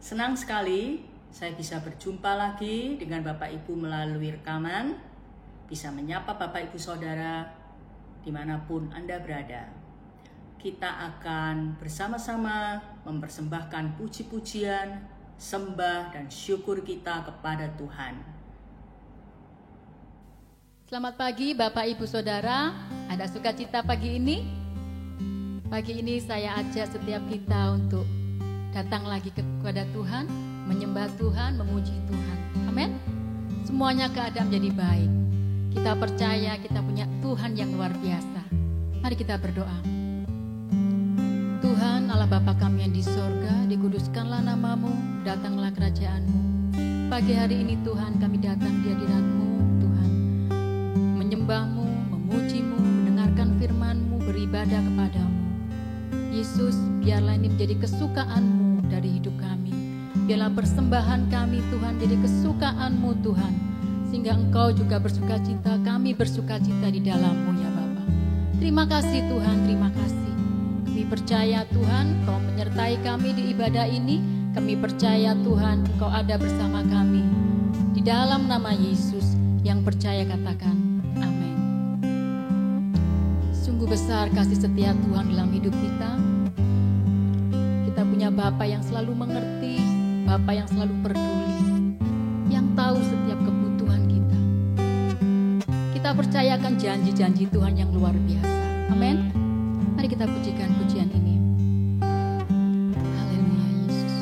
Senang sekali saya bisa berjumpa lagi dengan Bapak Ibu melalui rekaman, bisa menyapa Bapak Ibu Saudara dimanapun Anda berada. Kita akan bersama-sama mempersembahkan puji-pujian, sembah dan syukur kita kepada Tuhan. Selamat pagi Bapak Ibu Saudara, ada sukacita pagi ini? Pagi ini saya ajak setiap kita untuk datang lagi kepada Tuhan, menyembah Tuhan, memuji Tuhan. Amin. Semuanya keadaan menjadi baik. Kita percaya kita punya Tuhan yang luar biasa. Mari kita berdoa. Tuhan Allah Bapa kami yang di sorga, dikuduskanlah namamu, datanglah kerajaanmu. Pagi hari ini Tuhan kami datang di hadirat-Mu Tuhan, menyembah-Mu, memuji-Mu, mendengarkan firman-Mu, beribadah kepadamu. Yesus, biarlah ini menjadi kesukaan-Mu dari hidup kami. Biarlah persembahan kami Tuhan jadi kesukaan-Mu Tuhan, sehingga Engkau juga bersukacita, kami bersukacita di dalam-Mu ya Bapa. Terima kasih Tuhan, terima kasih. Kami percaya Tuhan, Engkau menyertai kami di ibadah ini. Kami percaya Tuhan, Engkau ada bersama kami. Di dalam nama Yesus, yang percaya katakan amin. Sungguh besar kasih setia Tuhan dalam hidup kita. Kita punya Bapa yang selalu mengerti, Bapa yang selalu peduli, yang tahu setiap kebutuhan kita. Kita percayakan janji-janji Tuhan yang luar biasa. Amin. Mari kita pujikan pujian ini. Haleluya Yesus.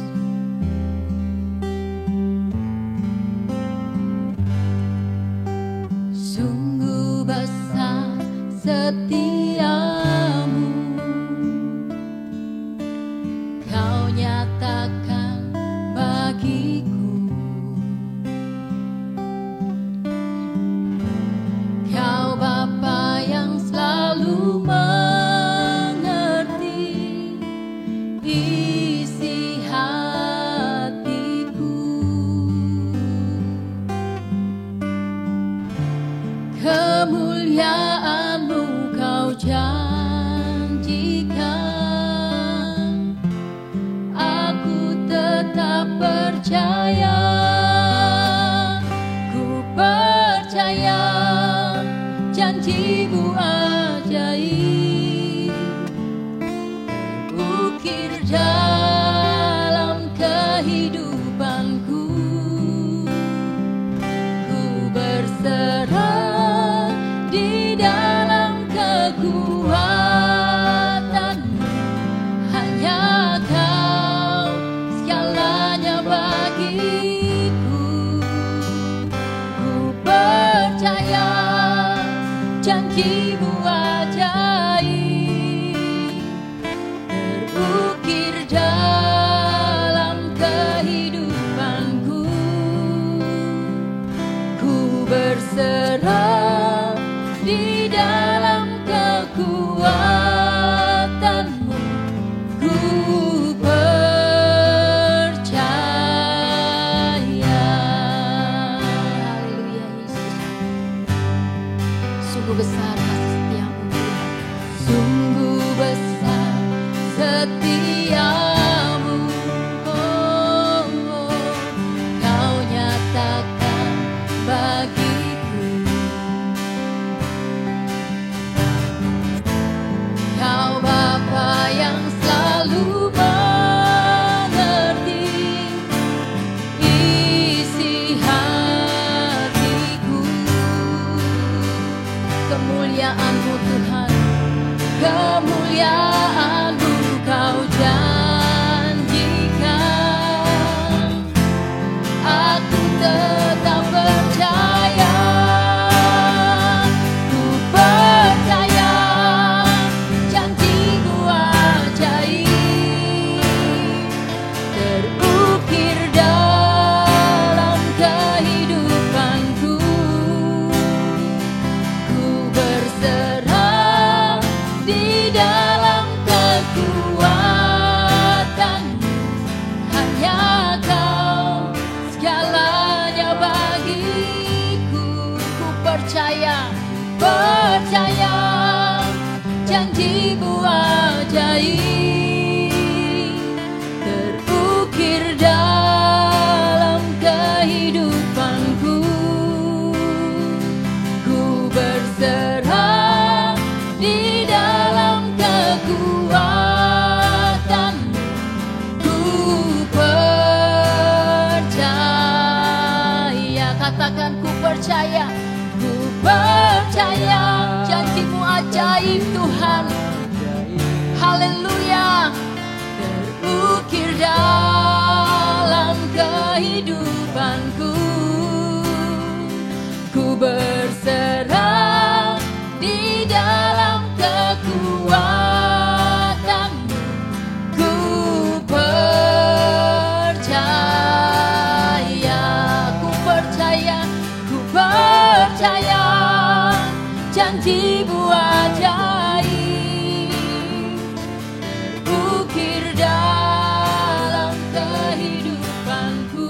Sungguh besar setiamu, Kau nyatakan bagiku. Kau Bapa yang selalu mengerti isi hatiku. Kemuliaan-Mu Kau janjikan, aku tetap percaya, ku percaya janji-Mu ajaib, ukir dalam kehidupanku. Ku berserah di dalam kekuatan-Mu, hanya Kau segalanya bagiku. Ku percaya janji-Mu ajaib, terukir dalam kehidupanku. Ku berserah di dalam kekuatan-Mu. Ku percaya. Haleluya Yesus. Sungguh besar kasih setia-Mu Tuhan. Sungguh besar setiamu, oh, oh. Kau nyatakan bagiku. Kau Bapa yang selalu mengerti isi hatiku. Kemuliaan-Mu Tuhan, kemuliaan-Mu Kau janjikan, aku tetap percaya, ku percaya janji-Mu ajaib, terukir dalam kehidupanku. Ku berserah di dalam kekuatan-Mu, hanya Kau segalanya bagiku. Ku percaya, percaya janji-Mu ajaib, terukir dalam Katakan ku percaya janji-Mu ajaib Tuhan. Haleluya. Terukir dalam kehidupanku, ku berserah di dalam kekuatan-Mu. Ku percaya janji-Mu ajaib, terukir dalam kehidupanku.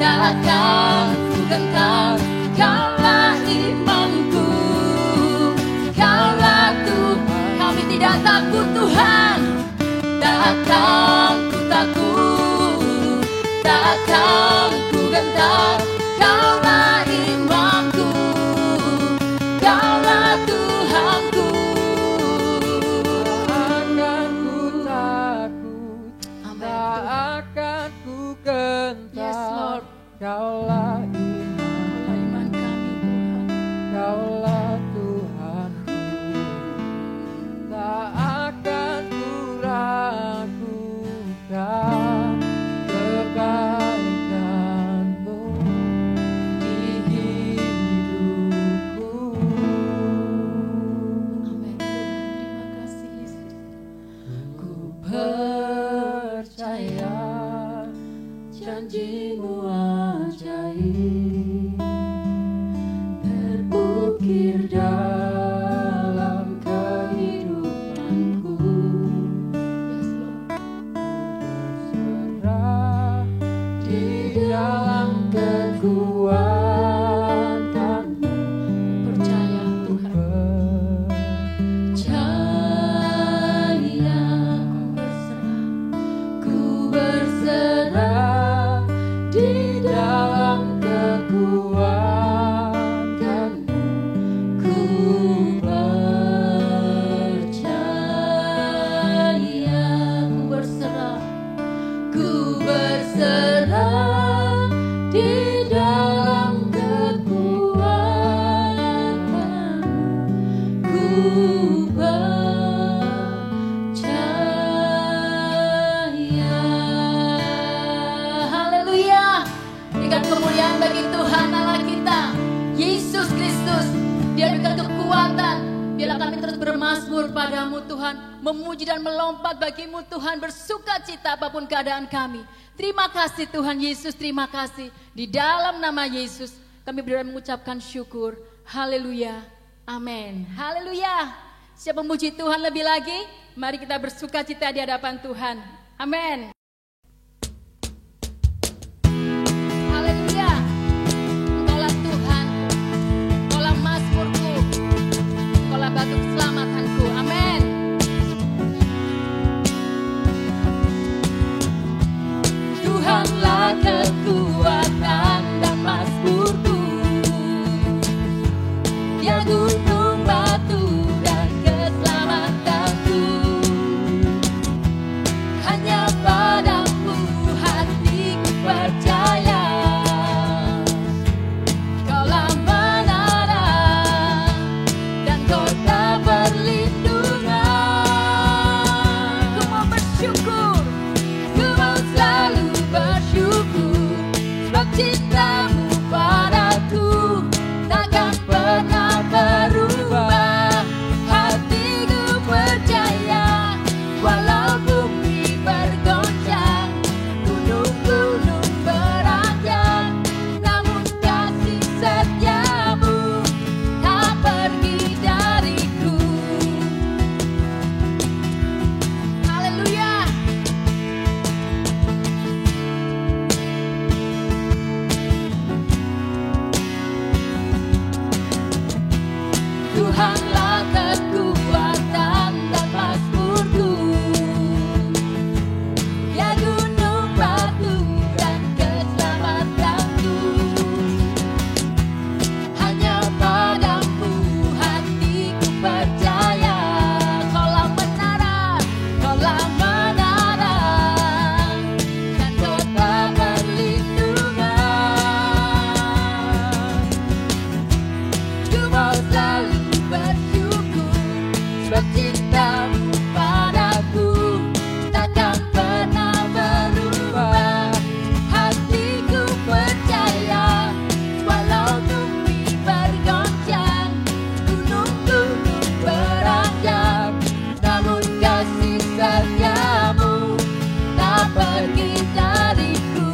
takkan ku gentar. Kaulah imanku, Kaulah Tuhan. Kami tidak takut Tuhan, takkan ku takut, takkan ku gentar. Kaulah imanku, Kaulah Tuhanku. Tak akan ku takut, tak akan ku gentar. Yes, Lord. Kaulah Iman kami Tuhan. Kaulah Tuhanku, tak akan ku ragukan kebaikan-Mu di hidupku. Amin Tuhan, terima kasih Yesus. Ku percaya janji-Mu ajaib terukir dalam kehidupanku. Yes Lord. Berserah di dalam kekuatan-Mu. Percaya Tuhan. Percaya ku berserah di dalam kekuatan-Mu. Ku percaya Ku berserah. ku berserah di dalam kekuatan-Mu. Ku percaya. Haleluya. Berikan kemuliaan bagi Tuhan Allah kita, Yesus Kristus. Dia berikan kekuatan. Biarlah kami terus bermazmur padamu Tuhan, memuji dan melompat bagimu Tuhan, bersuka cita apapun keadaan kami. Terima kasih Tuhan Yesus, terima kasih. Di dalam nama Yesus kami berdoa mengucapkan syukur. Haleluya. Amin. Haleluya. Siapa memuji Tuhan lebih lagi? Mari kita bersuka cita di hadapan Tuhan. Amin. Haleluya. Engkaulah Tuhan, Engkaulah mazmurku, Engkaulah batu keselamatanku. Amin. Tuhanlah kekuatan dan mazmurku, Dia gunung batu dan keselamatanku. Hanya padamu hatiku percaya, Kaulah menara dan kota perlindungan. Ku mau bersyukur, Ku mau selalu bersyukur, sebab cinta-Mu padaku takkan pernah berubah. Hatiku percaya, walau bumi bergoncang, gunung-gunung beranjak, namun kasih setia-Mu tak pergi dariku. haleluya. Tuhanlah kekuatan dan mazmurku, Dia gunung batu dan keselamatanku. Hanya padamu hatiku percaya, Kaulah menara, Kaulah menara dan kota perlindungan. Ku mau selalu bersyukur, sebab cinta-Mu padaku takkan pernah berubah. Hatiku percaya, walau bumi bergoncang, gunung-gunung beranjak, namun kasih setia-Mu tak pergi dariku.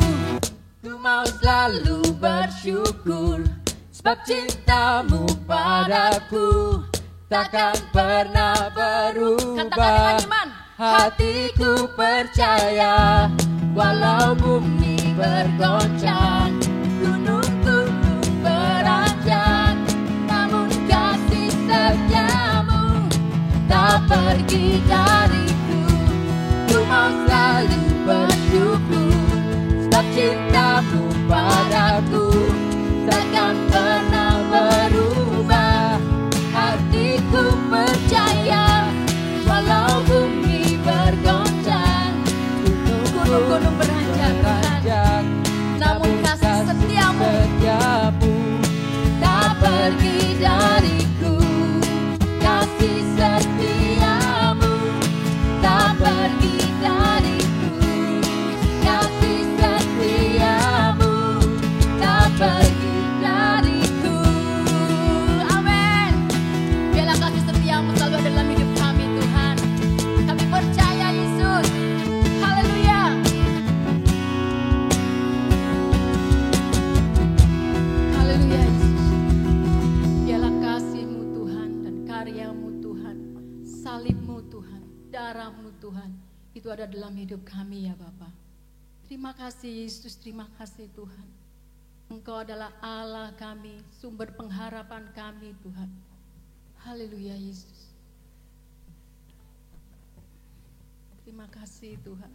Ku mau selalu bersyukur, sebab cinta-Mu padaku takkan pernah Katakan dengan berubah. iman. Hatiku percaya, walau bumi bergoncang, pergi dariku. Ku mau selalu bersyukur, sebab cintamu padaku takkan pernah berubah. Hatiku percaya, walau bumi bergoncang, gunung-gunung beranjak, namun kasih setiamu tak pergi dariku. Kasih setiamu tak pergi dariku. Kasih setiamu tak pergi dariku. Amin. Biarlah kasih setiamu selalu ada dalam hidup kami, Tuhan. Kami percaya, Yesus. Haleluya. Haleluya, Yesus. Biarlah kasih-Mu Tuhan dan karya-Mu Tuhan, salib-Mu Tuhan, darah-Mu Tuhan, itu ada dalam hidup kami ya Bapa. Terima kasih Yesus, terima kasih Tuhan. Engkau adalah Allah kami, sumber pengharapan kami Tuhan. Haleluya Yesus. Terima kasih Tuhan.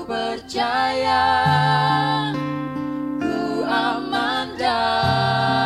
Percaya ku aman dalam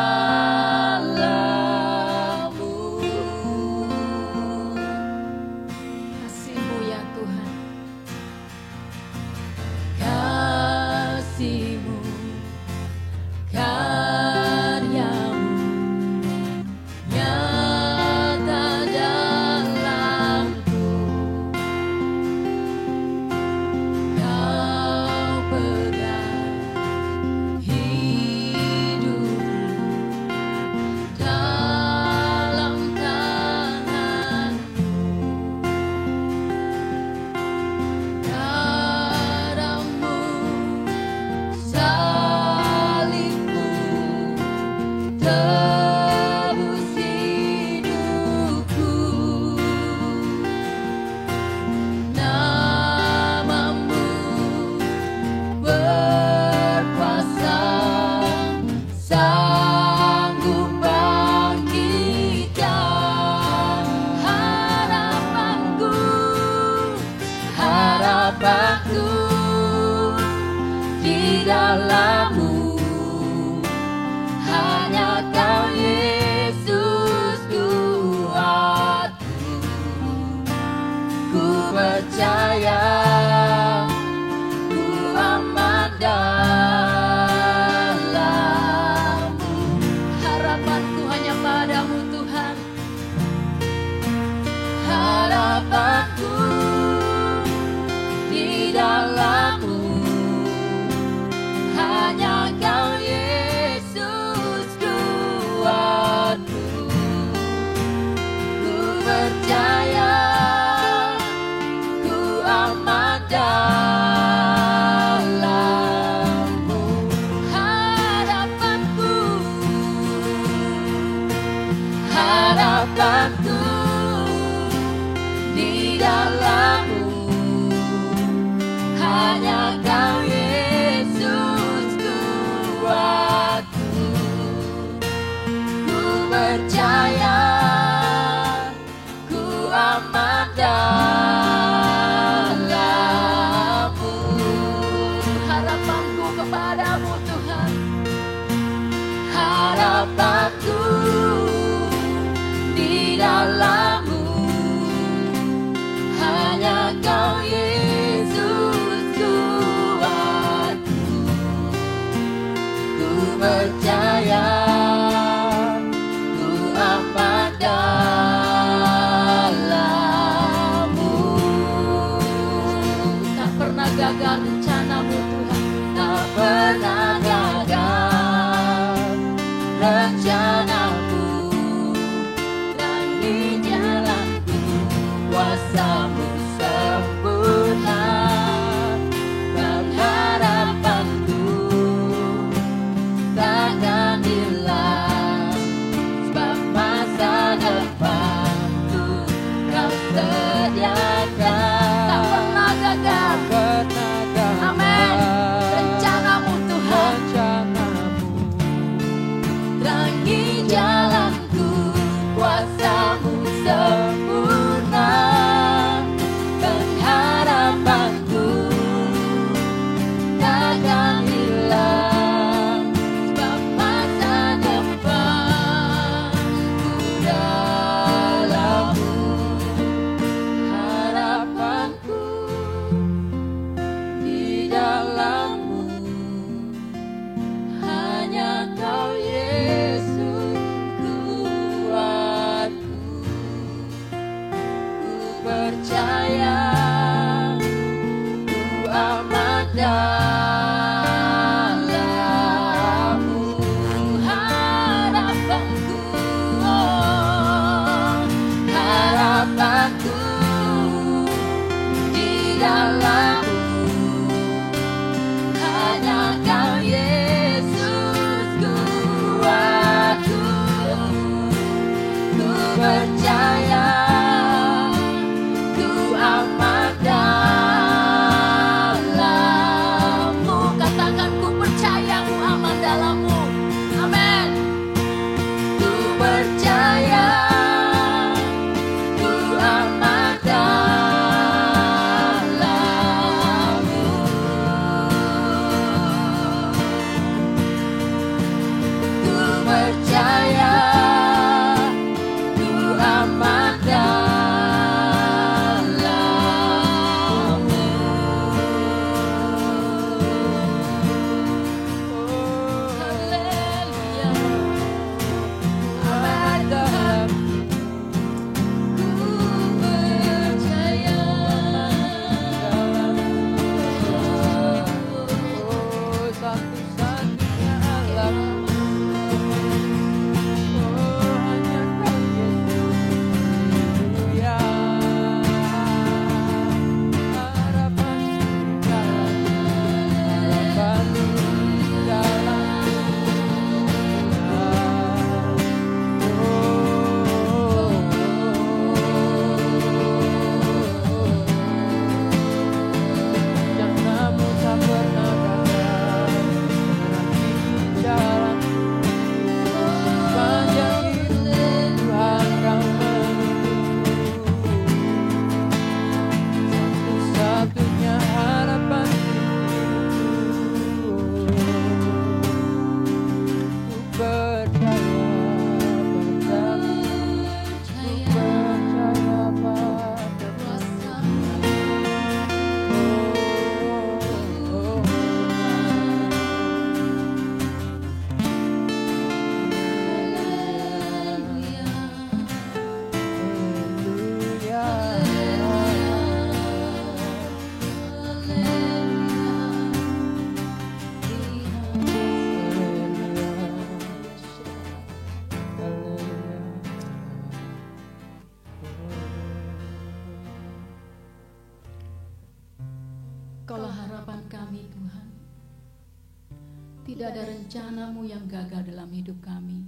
Tidak ada rencana-Mu yang gagal dalam hidup kami.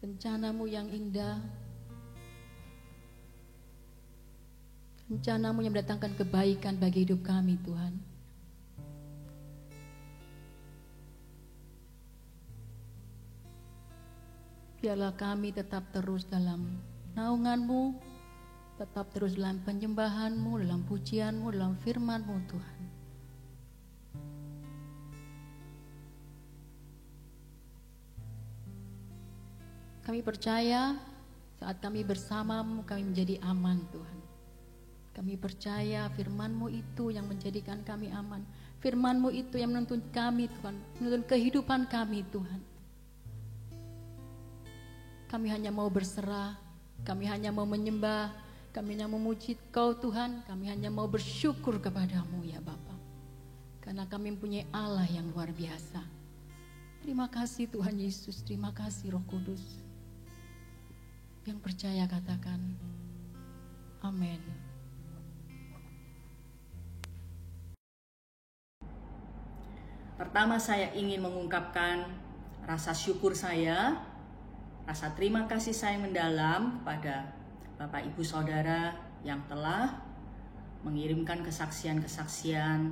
Rencana-Mu yang indah, rencana-Mu yang mendatangkan kebaikan bagi hidup kami, Tuhan. Biarlah kami tetap terus dalam naungan-Mu, tetap terus dalam penyembahan-Mu, dalam pujian-Mu, dalam firman-Mu, Tuhan. Kami percaya saat kami bersama-Mu, kami menjadi aman, Tuhan. Kami percaya firman-Mu itu yang menjadikan kami aman. Firman-Mu itu yang menuntun kami, Tuhan. Menuntun kehidupan kami, Tuhan. Kami hanya mau berserah, kami hanya mau menyembah, kami hanya memuji Kau, Tuhan. Kami hanya mau bersyukur kepada-Mu, ya Bapa. Karena kami mempunyai Allah yang luar biasa. Terima kasih Tuhan Yesus, terima kasih Roh Kudus. Yang percaya katakan amin. Pertama saya ingin mengungkapkan rasa syukur saya, rasa terima kasih saya mendalam kepada Bapak Ibu Saudara yang telah mengirimkan kesaksian-kesaksian,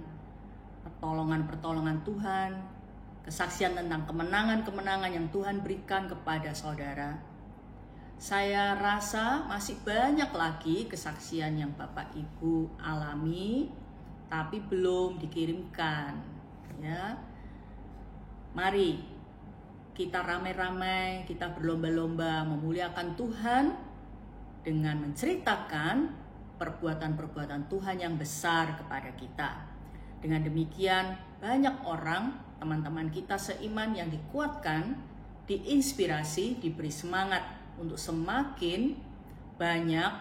pertolongan-pertolongan Tuhan, kesaksian tentang kemenangan-kemenangan yang Tuhan berikan kepada saudara. Saya rasa masih banyak lagi kesaksian yang Bapak Ibu alami, tapi belum dikirimkan. Ya, mari kita ramai-ramai, kita berlomba-lomba memuliakan Tuhan dengan menceritakan perbuatan-perbuatan Tuhan yang besar kepada kita. Dengan demikian, banyak orang, teman-teman kita seiman yang dikuatkan, diinspirasi, diberi semangat untuk semakin banyak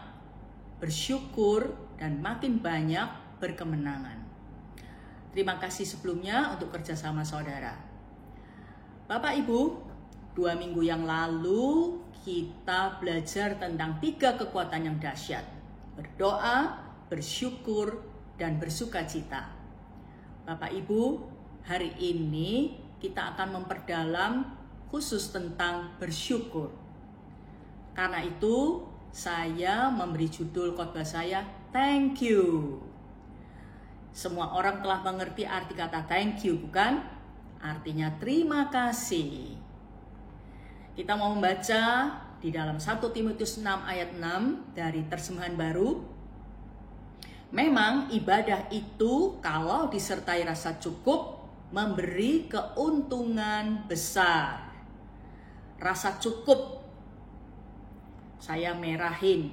bersyukur dan makin banyak berkemenangan. Terima kasih sebelumnya untuk kerjasama saudara. Bapak Ibu, 2 minggu yang lalu kita belajar tentang 3 kekuatan yang dahsyat. Berdoa, bersyukur, dan bersukacita. Bapak Ibu, hari ini kita akan memperdalam khusus tentang bersyukur. Karena itu, saya memberi judul khotbah saya, Thank You. Semua orang telah mengerti arti kata thank you, bukan? Artinya terima kasih. Kita mau membaca di dalam 1 Timotius 6 ayat 6 dari terjemahan baru. Memang ibadah itu kalau disertai rasa cukup memberi keuntungan besar. Rasa cukup. Saya merahin.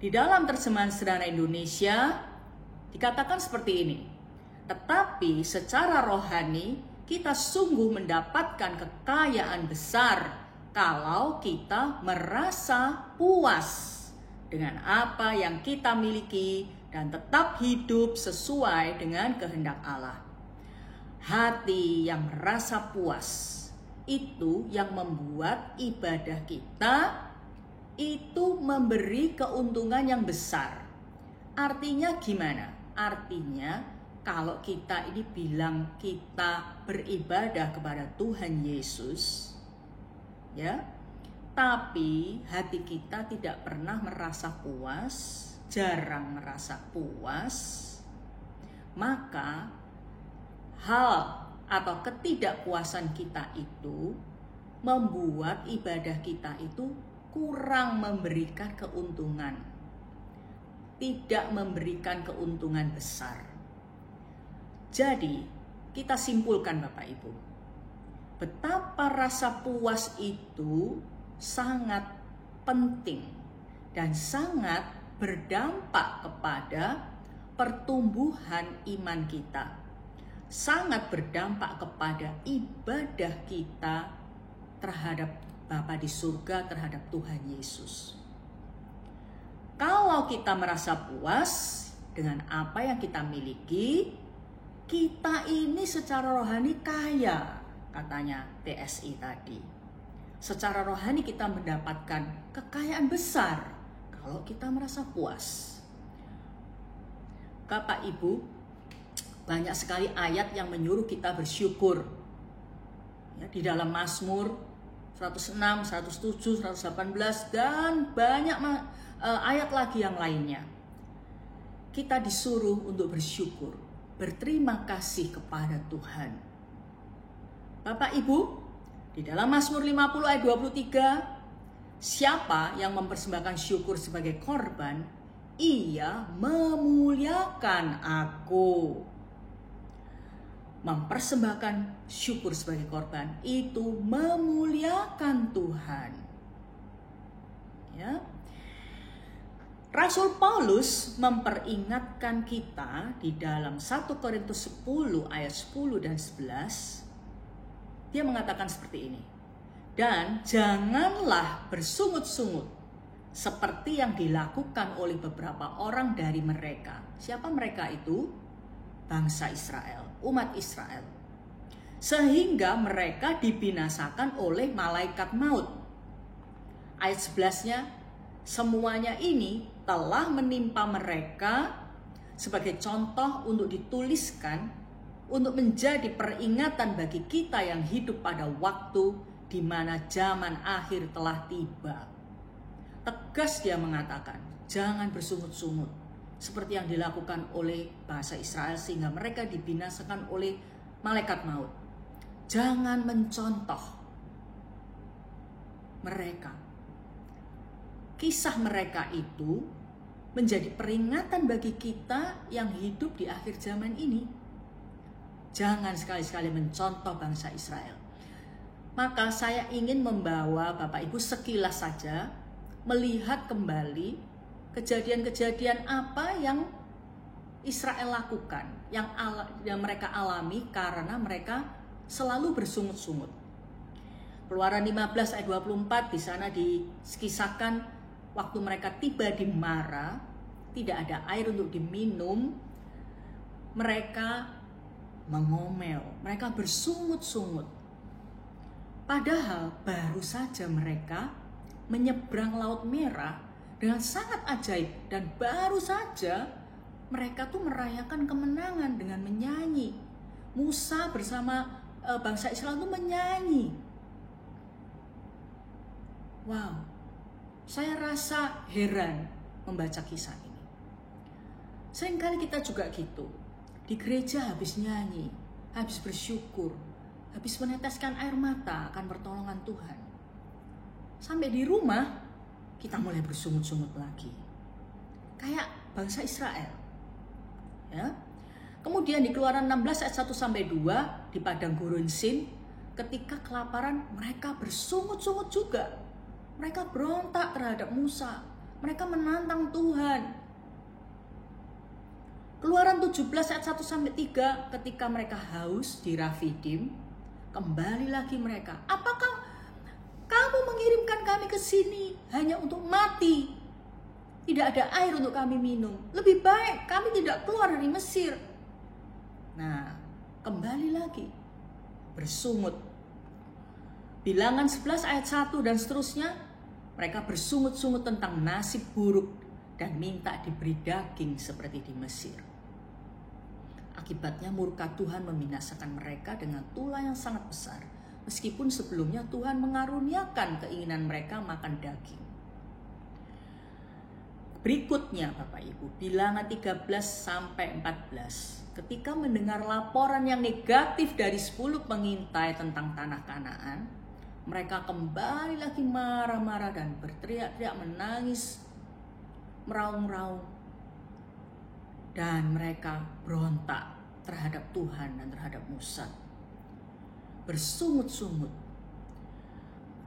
Di dalam terjemahan sederhana Indonesia dikatakan seperti ini. Tetapi secara rohani kita sungguh mendapatkan kekayaan besar kalau kita merasa puas dengan apa yang kita miliki dan tetap hidup sesuai dengan kehendak Allah. Hati yang merasa puas itu yang membuat ibadah kita itu memberi keuntungan yang besar. Artinya gimana? Artinya kalau kita ini bilang kita beribadah kepada Tuhan Yesus, ya, tapi hati kita tidak pernah merasa puas, jarang merasa puas, maka hal atau ketidakpuasan kita itu membuat ibadah kita itu kurang memberikan keuntungan, tidak memberikan keuntungan besar. Jadi, kita simpulkan Bapak Ibu, betapa rasa puas itu sangat penting dan sangat berdampak kepada pertumbuhan iman kita. Sangat berdampak kepada ibadah kita terhadap Bapa di surga, terhadap Tuhan Yesus. Kalau kita merasa puas dengan apa yang kita miliki, kita ini secara rohani kaya, katanya TSI tadi. Secara rohani kita mendapatkan kekayaan besar kalau kita merasa puas. Bapak Ibu, banyak sekali ayat yang menyuruh kita bersyukur. Ya, di dalam Mazmur 106, 107, 118, dan banyak ayat lagi yang lainnya. Kita disuruh untuk bersyukur, berterima kasih kepada Tuhan. Bapak Ibu, di dalam Mazmur 50 ayat 23, siapa yang mempersembahkan syukur sebagai korban, ia memuliakan aku. Mempersembahkan syukur sebagai korban itu memuliakan Tuhan. Ya. Rasul Paulus memperingatkan kita di dalam 1 Korintus 10 ayat 10 dan 11. Dia mengatakan seperti ini. Dan janganlah bersungut-sungut seperti yang dilakukan oleh beberapa orang dari mereka. Siapa mereka itu? Bangsa Israel, umat Israel. Sehingga mereka dibinasakan oleh malaikat maut. Ayat 11-nya, semuanya ini telah menimpa mereka sebagai contoh untuk dituliskan, untuk menjadi peringatan bagi kita yang hidup pada waktu di mana zaman akhir telah tiba. Tegas dia mengatakan, jangan bersungut-sungut seperti yang dilakukan oleh bangsa Israel sehingga mereka dibinasakan oleh malaikat maut. Jangan mencontoh mereka. Kisah mereka itu menjadi peringatan bagi kita yang hidup di akhir zaman ini. Jangan sekali-sekali mencontoh bangsa Israel. Maka saya ingin membawa Bapak Ibu sekilas saja melihat kembali kejadian-kejadian apa yang Israel lakukan, yang mereka alami karena mereka selalu bersungut-sungut. Keluaran 15 ayat 24 di sana dikisahkan waktu mereka tiba di Mara, tidak ada air untuk diminum, mereka mengomel, mereka bersungut-sungut. Padahal baru saja mereka menyeberang Laut Merah dengan sangat ajaib, dan baru saja mereka tuh merayakan kemenangan dengan menyanyi. Musa bersama bangsa Israel itu menyanyi. Wow, saya rasa heran membaca kisah ini. Seringkali kita juga gitu, di gereja habis nyanyi, habis bersyukur, habis meneteskan air mata akan pertolongan Tuhan. Sampai di rumah, kita mulai bersungut-sungut lagi. Kayak bangsa Israel. Ya. Kemudian di Keluaran 16 ayat 1-2 di padang gurun Sin, ketika kelaparan mereka bersungut-sungut juga. Mereka berontak terhadap Musa. Mereka menantang Tuhan. Keluaran 17 ayat 1-3 ketika mereka haus di Rafidim, kembali lagi mereka. Apakah kamu mengirimkan kami ke sini hanya untuk mati? Tidak ada air untuk kami minum. Lebih baik kami tidak keluar dari Mesir. Nah, kembali lagi bersungut. Bilangan 11 ayat 1 dan seterusnya, mereka bersungut-sungut tentang nasib buruk dan minta diberi daging seperti di Mesir. Akibatnya murka Tuhan membinasakan mereka dengan tulah yang sangat besar. Meskipun sebelumnya Tuhan mengaruniakan keinginan mereka makan daging. Berikutnya Bapak Ibu, bilangan 13-14. Ketika mendengar laporan yang negatif dari 10 pengintai tentang tanah Kanaan, mereka kembali lagi marah-marah dan berteriak-teriak, menangis, meraung-raung. Dan mereka berontak terhadap Tuhan dan terhadap Musa. Bersungut-sungut.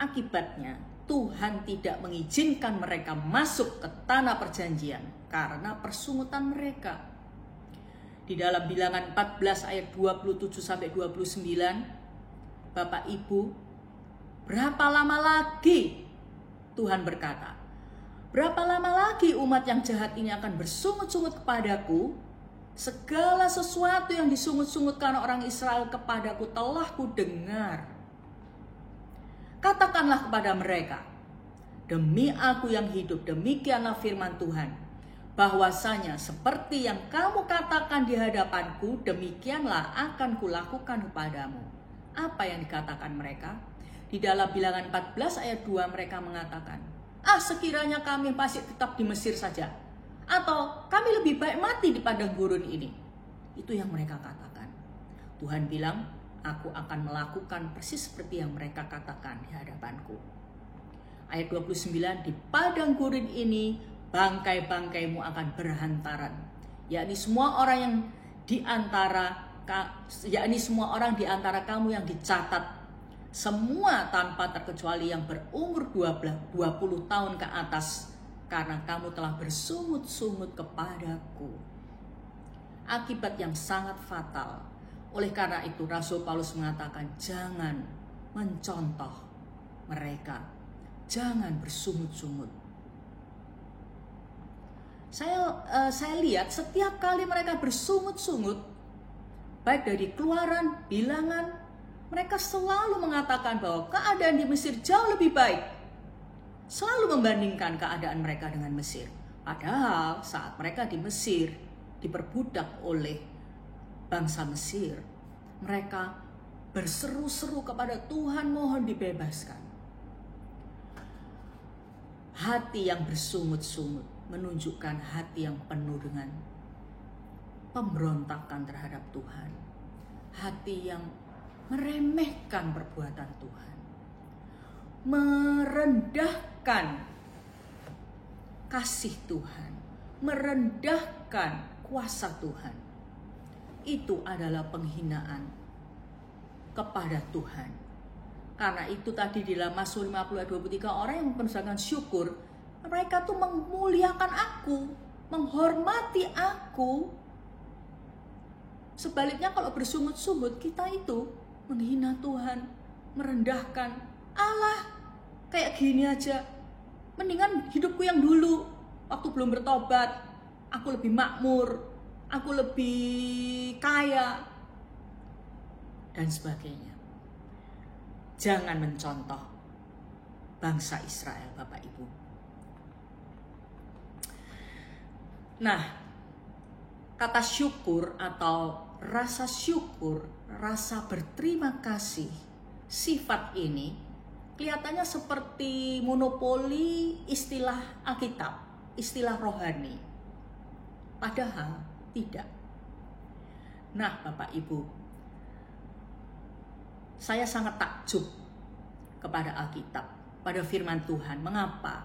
Akibatnya Tuhan tidak mengizinkan mereka masuk ke tanah perjanjian karena persungutan mereka. Di dalam bilangan 14 ayat 27-29, Bapak Ibu, berapa lama lagi, Tuhan berkata, berapa lama lagi umat yang jahat ini akan bersungut-sungut kepadaku? Segala sesuatu yang disungut-sungutkan orang Israel kepadaku telah kudengar. Katakanlah kepada mereka, demi aku yang hidup, demikianlah firman Tuhan, bahwasanya seperti yang kamu katakan di hadapanku, demikianlah akan kulakukan kepadamu. Apa yang dikatakan mereka? Di dalam bilangan 14 ayat 2 mereka mengatakan, sekiranya kami masih tetap di Mesir saja, atau kami lebih baik mati di padang gurun ini. Itu yang mereka katakan. Tuhan bilang, aku akan melakukan persis seperti yang mereka katakan di hadapanku. Ayat 29, di padang gurun ini bangkai-bangkaimu akan berhantaran, yakni semua orang di antara kamu yang dicatat, semua tanpa terkecuali yang berumur 20 tahun ke atas, karena kamu telah bersungut-sungut kepadaku. Akibat yang sangat fatal. Oleh karena itu Rasul Paulus mengatakan, jangan mencontoh mereka, jangan bersungut-sungut. Saya lihat setiap kali mereka bersungut-sungut, baik dari Keluaran, Bilangan, mereka selalu mengatakan bahwa keadaan di Mesir jauh lebih baik. selalu membandingkan keadaan mereka dengan Mesir. Padahal saat mereka di Mesir diperbudak oleh bangsa Mesir, mereka berseru-seru kepada Tuhan, mohon dibebaskan. Hati yang bersungut-sungut menunjukkan hati yang penuh dengan pemberontakan terhadap Tuhan. Hati yang meremehkan perbuatan Tuhan, merendahkan kasih Tuhan, merendahkan kuasa Tuhan. Itu adalah penghinaan kepada Tuhan. Karena itu tadi di dalam Mazmur 50 ayat 23, orang yang mempersakan syukur, mereka tuh memuliakan aku, menghormati aku. Sebaliknya kalau bersungut-sungut, kita itu menghina Tuhan, merendahkan Allah. Kayak gini aja, mendingan hidupku yang dulu, waktu belum bertobat, aku lebih makmur, aku lebih kaya, dan sebagainya. Jangan mencontoh bangsa Israel, Bapak Ibu. Nah, kata syukur atau rasa syukur, rasa berterima kasih, sifat ini kelihatannya seperti monopoli istilah Alkitab, istilah rohani. Padahal tidak. Nah, Bapak Ibu, saya sangat takjub kepada Alkitab, pada firman Tuhan. Mengapa?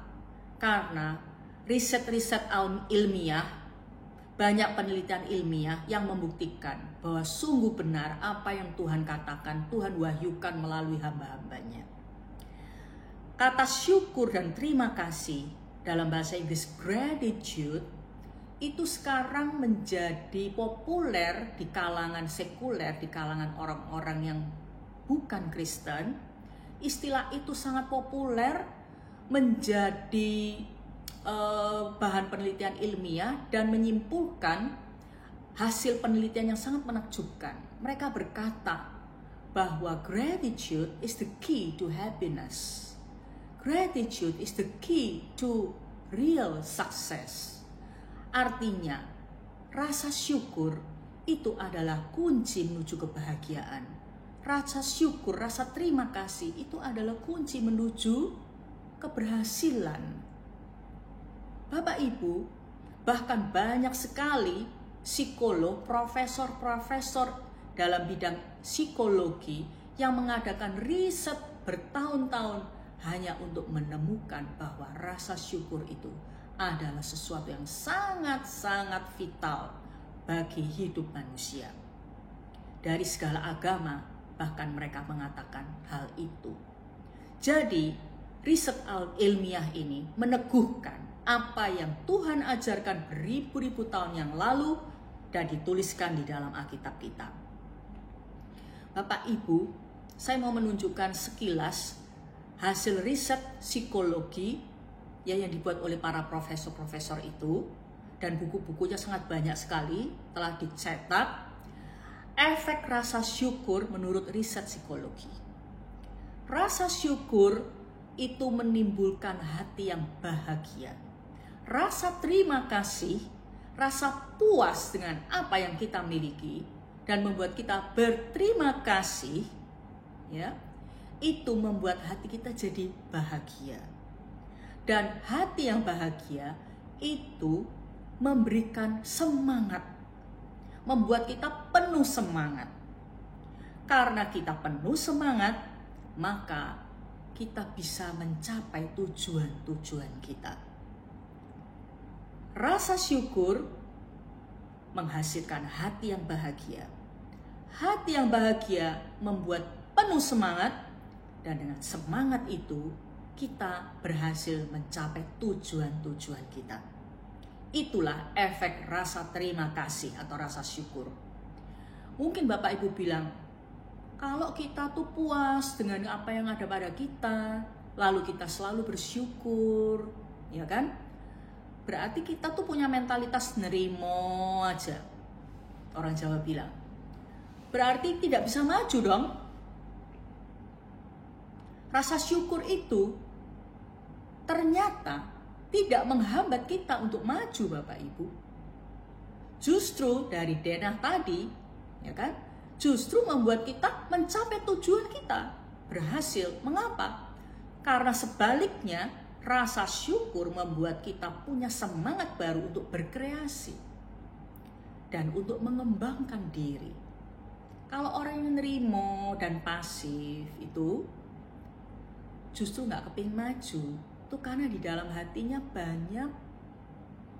Karena riset-riset ilmiah, banyak penelitian ilmiah yang membuktikan bahwa sungguh benar apa yang Tuhan katakan, Tuhan wahyukan melalui hamba-hambanya. Kata syukur dan terima kasih dalam bahasa Inggris gratitude itu sekarang menjadi populer di kalangan sekuler, di kalangan orang-orang yang bukan Kristen. Istilah itu sangat populer, menjadi bahan penelitian ilmiah dan menyimpulkan hasil penelitian yang sangat menakjubkan. Mereka berkata bahwa gratitude is the key to happiness. Gratitude is the key to real success. Artinya, rasa syukur itu adalah kunci menuju kebahagiaan. Rasa syukur, rasa terima kasih itu adalah kunci menuju keberhasilan. Bapak Ibu, bahkan banyak sekali psikolog, profesor-profesor dalam bidang psikologi yang mengadakan riset bertahun-tahun hanya untuk menemukan bahwa rasa syukur itu adalah sesuatu yang sangat-sangat vital bagi hidup manusia. Dari segala agama, bahkan mereka mengatakan hal itu. Jadi, riset ilmiah ini meneguhkan apa yang Tuhan ajarkan beribu-ribu tahun yang lalu dan dituliskan di dalam Alkitab kita. Bapak Ibu, saya mau menunjukkan sekilas hasil riset psikologi yang dibuat oleh para profesor-profesor itu, dan buku-bukunya sangat banyak sekali telah dicetak. Efek rasa syukur menurut riset psikologi. Rasa syukur itu menimbulkan hati yang bahagia. Rasa terima kasih, rasa puas dengan apa yang kita miliki dan membuat kita berterima kasih, ya, itu membuat hati kita jadi bahagia. Dan hati yang bahagia itu memberikan semangat, membuat kita penuh semangat. Karena kita penuh semangat, maka kita bisa mencapai tujuan-tujuan kita. Rasa syukur menghasilkan hati yang bahagia. Hati yang bahagia membuat penuh semangat, dan dengan semangat itu kita berhasil mencapai tujuan-tujuan kita. Itulah efek rasa terima kasih atau rasa syukur. Mungkin Bapak Ibu bilang, kalau kita tuh puas dengan apa yang ada pada kita, lalu kita selalu bersyukur, ya kan? Berarti kita tuh punya mentalitas nerimo aja. Orang Jawa bilang. Berarti tidak bisa maju dong. Rasa syukur itu ternyata tidak menghambat kita untuk maju, Bapak Ibu. Justru dari denah tadi, ya kan, justru membuat kita mencapai tujuan kita, berhasil. Mengapa? Karena sebaliknya, rasa syukur membuat kita punya semangat baru untuk berkreasi dan untuk mengembangkan diri. Kalau orang yang nerimo dan pasif itu justru nggak kepingin maju, itu karena di dalam hatinya banyak,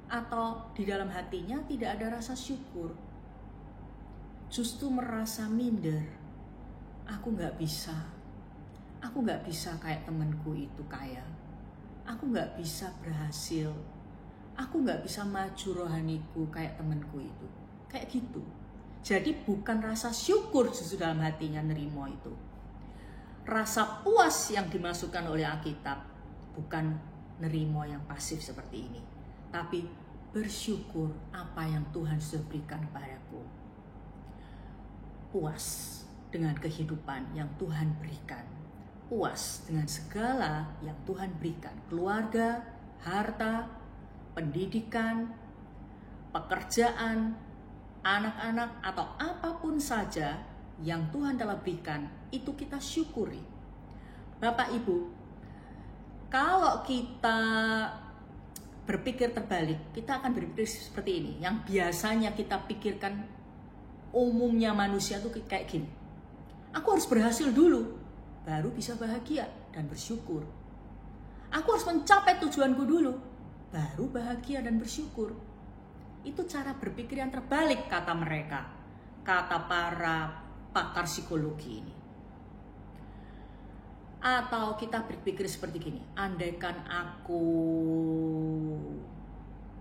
atau di dalam hatinya tidak ada rasa syukur. Justru merasa minder. Aku nggak bisa kayak temanku itu kaya. Aku nggak bisa berhasil. Aku nggak bisa maju rohaniku kayak temanku itu. Kayak gitu. Jadi bukan rasa syukur justru dalam hatinya nerimo itu. Rasa puas yang dimasukkan oleh Alkitab bukan nerimo yang pasif seperti ini, tapi bersyukur apa yang Tuhan sudah berikan padaku. Puas dengan kehidupan yang Tuhan berikan. Puas dengan segala yang Tuhan berikan. Keluarga, harta, pendidikan, pekerjaan, anak-anak, atau apapun saja yang Tuhan telah berikan, itu kita syukuri. Bapak Ibu, kalau kita berpikir terbalik, kita akan berpikir seperti ini. Yang biasanya kita pikirkan umumnya manusia itu kayak gini. Aku harus berhasil dulu, baru bisa bahagia dan bersyukur. Aku harus mencapai tujuanku dulu, baru bahagia dan bersyukur. Itu cara berpikir yang terbalik, kata mereka, kata para pakar psikologi ini. Atau kita berpikir seperti gini, andaikan aku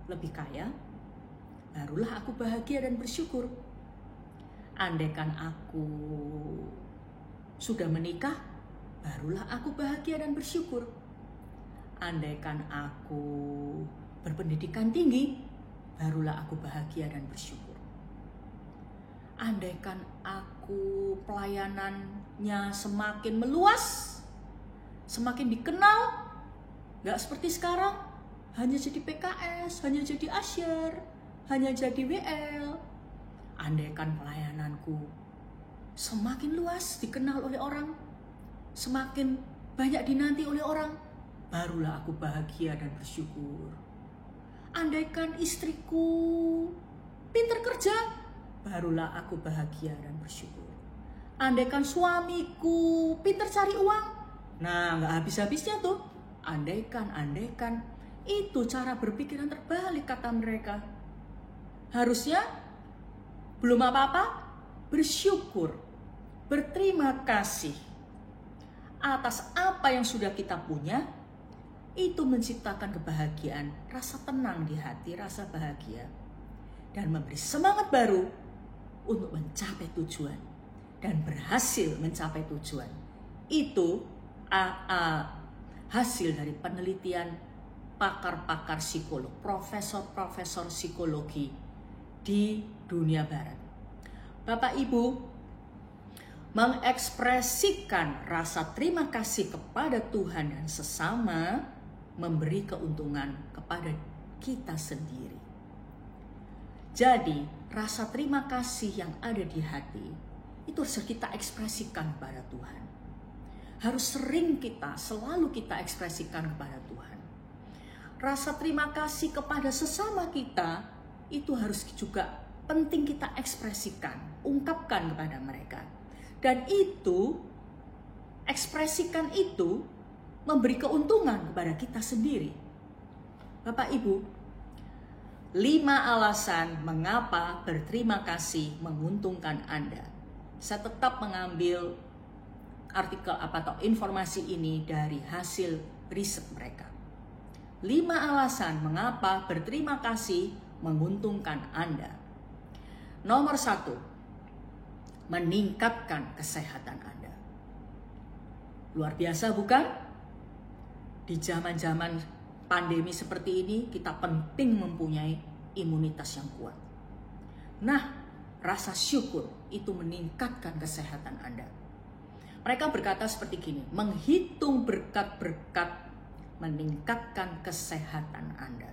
lebih kaya, barulah aku bahagia dan bersyukur. Andaikan aku sudah menikah, barulah aku bahagia dan bersyukur. Andaikan aku berpendidikan tinggi, barulah aku bahagia dan bersyukur. Andaikan aku pelayanannya semakin meluas, semakin dikenal, gak seperti sekarang, hanya jadi PKS, hanya jadi asyar, hanya jadi WL. Andaikan pelayananku semakin luas, dikenal oleh orang, semakin banyak dinanti oleh orang, barulah aku bahagia dan bersyukur. Andaikan istriku pintar kerja, barulah aku bahagia dan bersyukur. Andaikan suamiku pintar cari uang, nah gak habis-habisnya tuh. Andaikan. Itu cara berpikir yang terbalik, kata mereka. Harusnya belum apa-apa, bersyukur, berterima kasih atas apa yang sudah kita punya. Itu menciptakan kebahagiaan, rasa tenang di hati, rasa bahagia, dan memberi semangat baru untuk mencapai tujuan dan berhasil mencapai tujuan. Itu hasil dari penelitian pakar-pakar psikolog, profesor-profesor psikologi di dunia barat. Bapak Ibu, mengekspresikan rasa terima kasih kepada Tuhan dan sesama memberi keuntungan kepada kita sendiri. Jadi, rasa terima kasih yang ada di hati itu harus kita ekspresikan kepada Tuhan. Harus selalu kita ekspresikan kepada Tuhan. Rasa terima kasih kepada sesama kita itu harus juga penting kita ekspresikan, ungkapkan kepada mereka. Dan itu, ekspresikan itu memberi keuntungan kepada kita sendiri. Bapak Ibu, 5 alasan mengapa berterima kasih menguntungkan Anda. Saya tetap mengambil artikel atau informasi ini dari hasil riset mereka. 5 alasan mengapa berterima kasih menguntungkan Anda. Nomor 1, meningkatkan kesehatan Anda. Luar biasa bukan? Di zaman-zaman pandemi seperti ini, kita penting mempunyai imunitas yang kuat. Nah, rasa syukur itu meningkatkan kesehatan Anda. Mereka berkata seperti gini, menghitung berkat-berkat meningkatkan kesehatan Anda.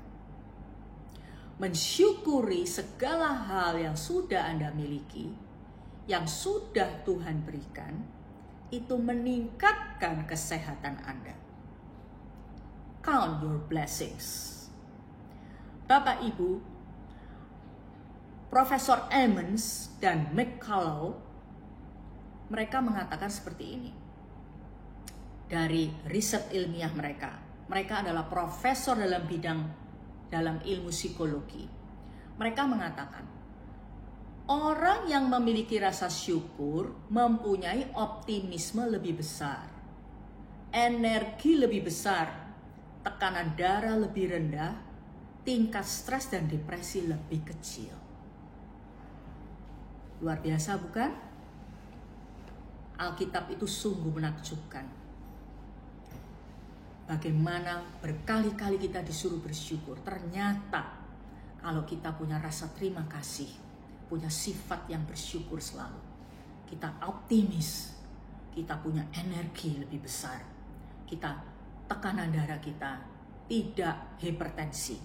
Mensyukuri segala hal yang sudah Anda miliki, yang sudah Tuhan berikan, itu meningkatkan kesehatan Anda. Count your blessings. Bapak Ibu, Profesor Emmons dan McCullough, mereka mengatakan seperti ini. Dari riset ilmiah mereka adalah profesor dalam ilmu psikologi. Mereka mengatakan, orang yang memiliki rasa syukur mempunyai optimisme lebih besar, energi lebih besar, tekanan darah lebih rendah, tingkat stres dan depresi lebih kecil. Luar biasa bukan? Alkitab itu sungguh menakjubkan. Bagaimana berkali-kali kita disuruh bersyukur. Ternyata kalau kita punya rasa terima kasih, punya sifat yang bersyukur selalu, kita optimis, kita punya energi lebih besar, kita tekanan darah kita tidak hipertensi,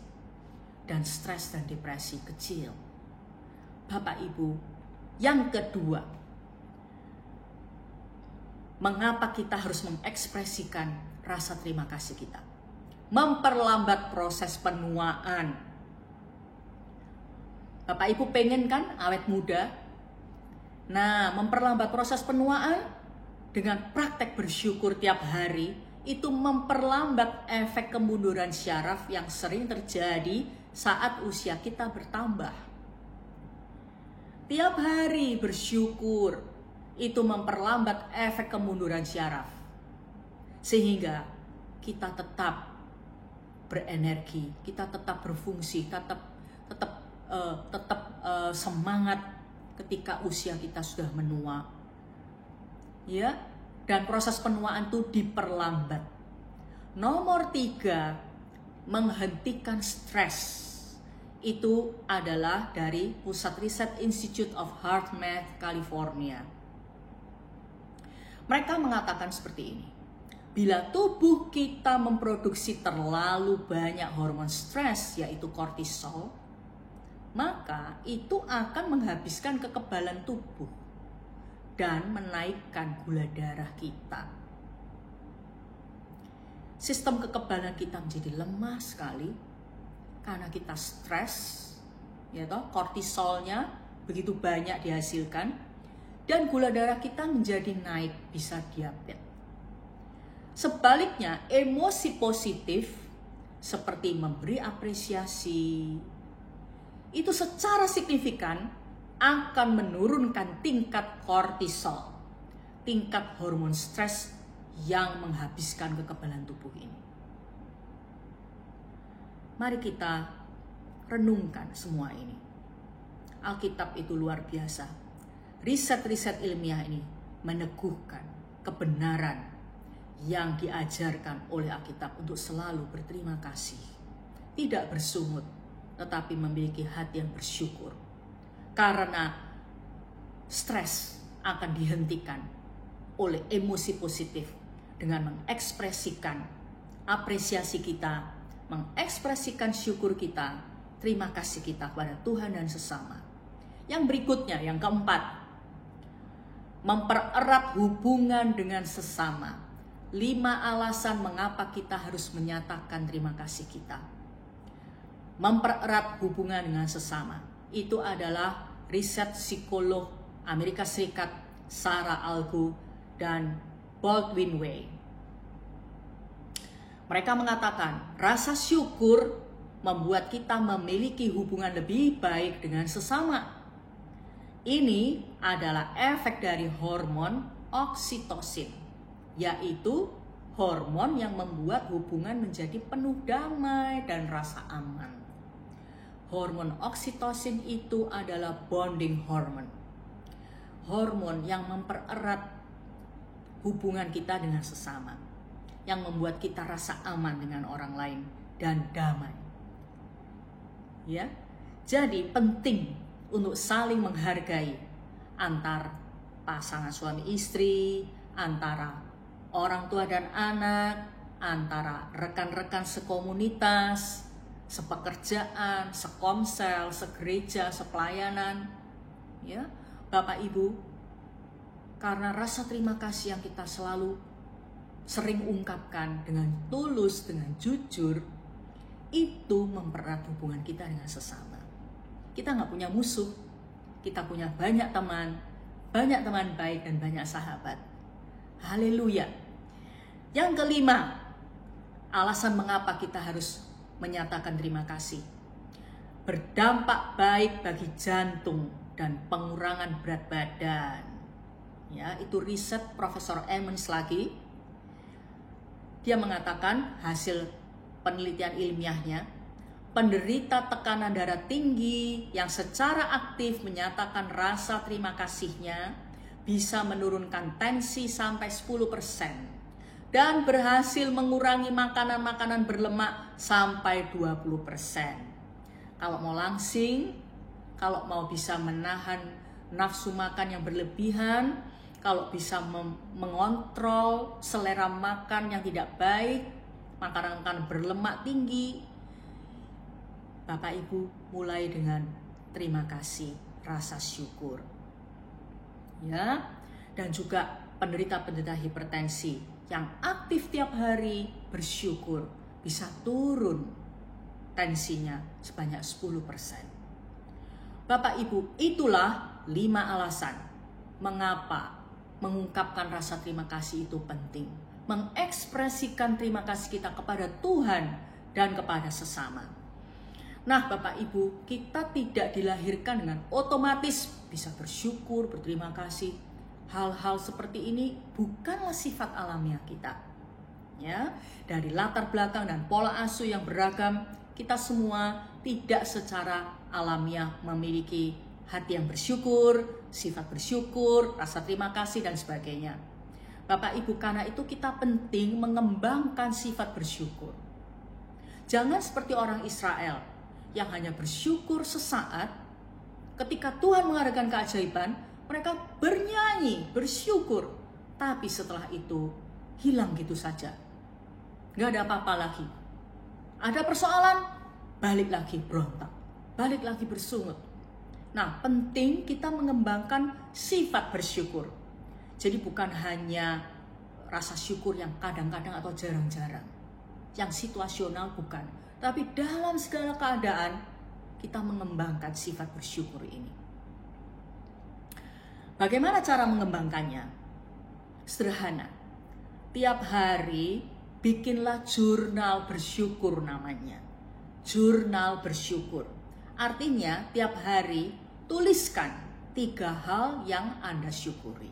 dan stres dan depresi kecil. Bapak Ibu, yang kedua, mengapa kita harus mengekspresikan rasa terima kasih kita? Memperlambat proses penuaan. Bapak Ibu pengen kan awet muda? Nah, memperlambat proses penuaan dengan praktek bersyukur tiap hari, itu memperlambat efek kemunduran syaraf yang sering terjadi saat usia kita bertambah. Tiap hari bersyukur itu memperlambat efek kemunduran syaraf, sehingga kita tetap berenergi, kita tetap berfungsi, tetap semangat ketika usia kita sudah menua, ya. Dan proses penuaan itu diperlambat. Nomor 3, menghentikan stres. Itu adalah dari Pusat Riset Institute of HeartMath, California. Mereka mengatakan seperti ini. Bila tubuh kita memproduksi terlalu banyak hormon stres, yaitu kortisol, maka itu akan menghabiskan kekebalan tubuh dan menaikkan gula darah kita. Sistem kekebalan kita menjadi lemah sekali karena kita stres, ya toh, kortisolnya begitu banyak dihasilkan, dan gula darah kita menjadi naik, bisa diabetes. Sebaliknya, emosi positif seperti memberi apresiasi itu secara signifikan akan menurunkan tingkat kortisol, tingkat hormon stres yang menghabiskan kekebalan tubuh ini. Mari kita renungkan semua ini. Alkitab itu luar biasa. Riset-riset ilmiah ini meneguhkan kebenaran yang diajarkan oleh Alkitab untuk selalu berterima kasih, tidak bersungut, tetapi memiliki hati yang bersyukur. Karena stres akan dihentikan oleh emosi positif dengan mengekspresikan apresiasi kita, mengekspresikan syukur kita, terima kasih kita kepada Tuhan dan sesama. Yang berikutnya, yang keempat, mempererat hubungan dengan sesama. 5 alasan mengapa kita harus menyatakan terima kasih kita. Mempererat hubungan dengan sesama. Itu adalah riset psikolog Amerika Serikat Sarah Algu dan Baldwin Way. Mereka mengatakan rasa syukur membuat kita memiliki hubungan lebih baik dengan sesama. Ini adalah efek dari hormon oksitosin, yaitu hormon yang membuat hubungan menjadi penuh damai dan rasa aman. Hormon oksitosin itu adalah bonding hormone. Hormon yang mempererat hubungan kita dengan sesama, yang membuat kita rasa aman dengan orang lain dan damai. Ya, jadi penting untuk saling menghargai antar pasangan suami istri, antara orang tua dan anak, antara rekan-rekan sekomunitas, sepekerjaan, sekomsel, segereja, sepelayanan. Ya, Bapak Ibu, karena rasa terima kasih yang kita selalu sering ungkapkan dengan tulus, dengan jujur, itu mempererat hubungan kita dengan sesama. Kita nggak punya musuh, kita punya banyak teman baik dan banyak sahabat. Haleluya. Yang kelima, alasan mengapa kita harus menyatakan terima kasih. Berdampak baik bagi jantung dan pengurangan berat badan. Ya, itu riset Profesor Emmons lagi. Dia mengatakan hasil penelitian ilmiahnya, penderita tekanan darah tinggi yang secara aktif menyatakan rasa terima kasihnya bisa menurunkan tensi sampai 10% dan berhasil mengurangi makanan-makanan berlemak sampai 20%. Kalau mau langsing, kalau mau bisa menahan nafsu makan yang berlebihan, kalau bisa mengontrol selera makan yang tidak baik, makanan-makanan berlemak tinggi, Bapak Ibu mulai dengan terima kasih, rasa syukur. Ya, dan juga penderita-penderita hipertensi yang aktif tiap hari bersyukur bisa turun tensinya sebanyak 10%. Bapak Ibu, itulah 5 alasan mengapa mengungkapkan rasa terima kasih itu penting. Mengekspresikan terima kasih kita kepada Tuhan dan kepada sesama. Nah, Bapak Ibu, kita tidak dilahirkan dengan otomatis bisa bersyukur, berterima kasih. Hal-hal seperti ini bukanlah sifat alamiah kita. Ya, dari latar belakang dan pola asuh yang beragam, kita semua tidak secara alamiah memiliki hati yang bersyukur, sifat bersyukur, rasa terima kasih, dan sebagainya. Bapak Ibu, karena itu kita penting mengembangkan sifat bersyukur. Jangan seperti orang Israel yang hanya bersyukur sesaat. Ketika Tuhan mengadakan keajaiban, mereka bernyanyi, bersyukur, tapi setelah itu hilang gitu saja. Gak ada apa-apa lagi. Ada persoalan, balik lagi berontak, balik lagi bersungut. Nah, penting kita mengembangkan sifat bersyukur. Jadi bukan hanya rasa syukur yang kadang-kadang atau jarang-jarang, yang situasional bukan, tapi dalam segala keadaan kita mengembangkan sifat bersyukur ini. Bagaimana cara mengembangkannya? Sederhana. Tiap hari bikinlah jurnal bersyukur namanya. Jurnal bersyukur. Artinya tiap hari tuliskan 3 hal yang Anda syukuri.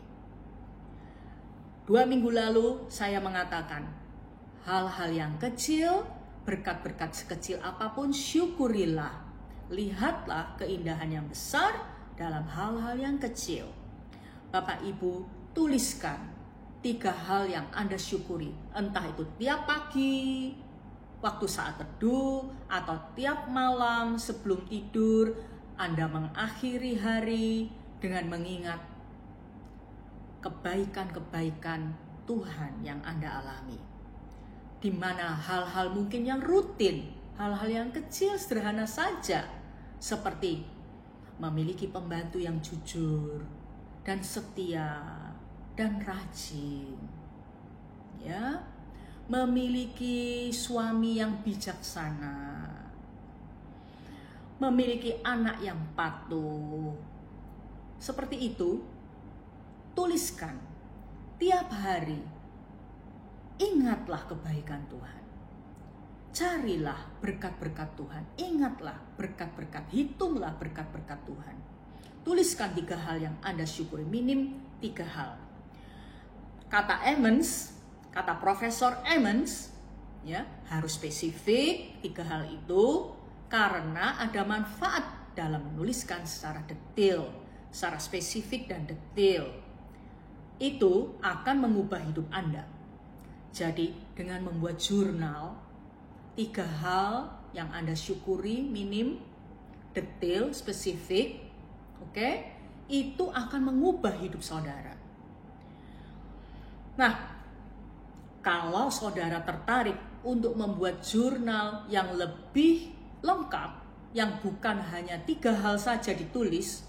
2 minggu lalu saya mengatakan hal-hal yang kecil, berkat-berkat sekecil apapun syukurilah. Lihatlah keindahan yang besar dalam hal-hal yang kecil. Bapak Ibu, tuliskan 3 hal yang Anda syukuri. Entah itu tiap pagi, waktu saat teduh, atau tiap malam sebelum tidur, Anda mengakhiri hari dengan mengingat kebaikan-kebaikan Tuhan yang Anda alami. Di mana hal-hal mungkin yang rutin, hal-hal yang kecil sederhana saja, seperti memiliki pembantu yang jujur dan setia dan rajin, ya, memiliki suami yang bijaksana, memiliki anak yang patuh. Seperti itu, tuliskan tiap hari. Ingatlah kebaikan Tuhan. Carilah berkat-berkat Tuhan. Ingatlah berkat-berkat. Hitunglah berkat-berkat Tuhan. Tuliskan 3 hal yang Anda syukuri. Minim 3 hal. Kata Emmons, kata Profesor Emmons, ya, harus spesifik 3 hal itu karena ada manfaat dalam menuliskan secara detail, secara spesifik dan detail. Itu akan mengubah hidup Anda. Jadi dengan membuat jurnal 3 hal yang Anda syukuri, minim, detail, spesifik, oke, itu akan mengubah hidup saudara. Nah, kalau saudara tertarik untuk membuat jurnal yang lebih lengkap, yang bukan hanya 3 hal saja ditulis,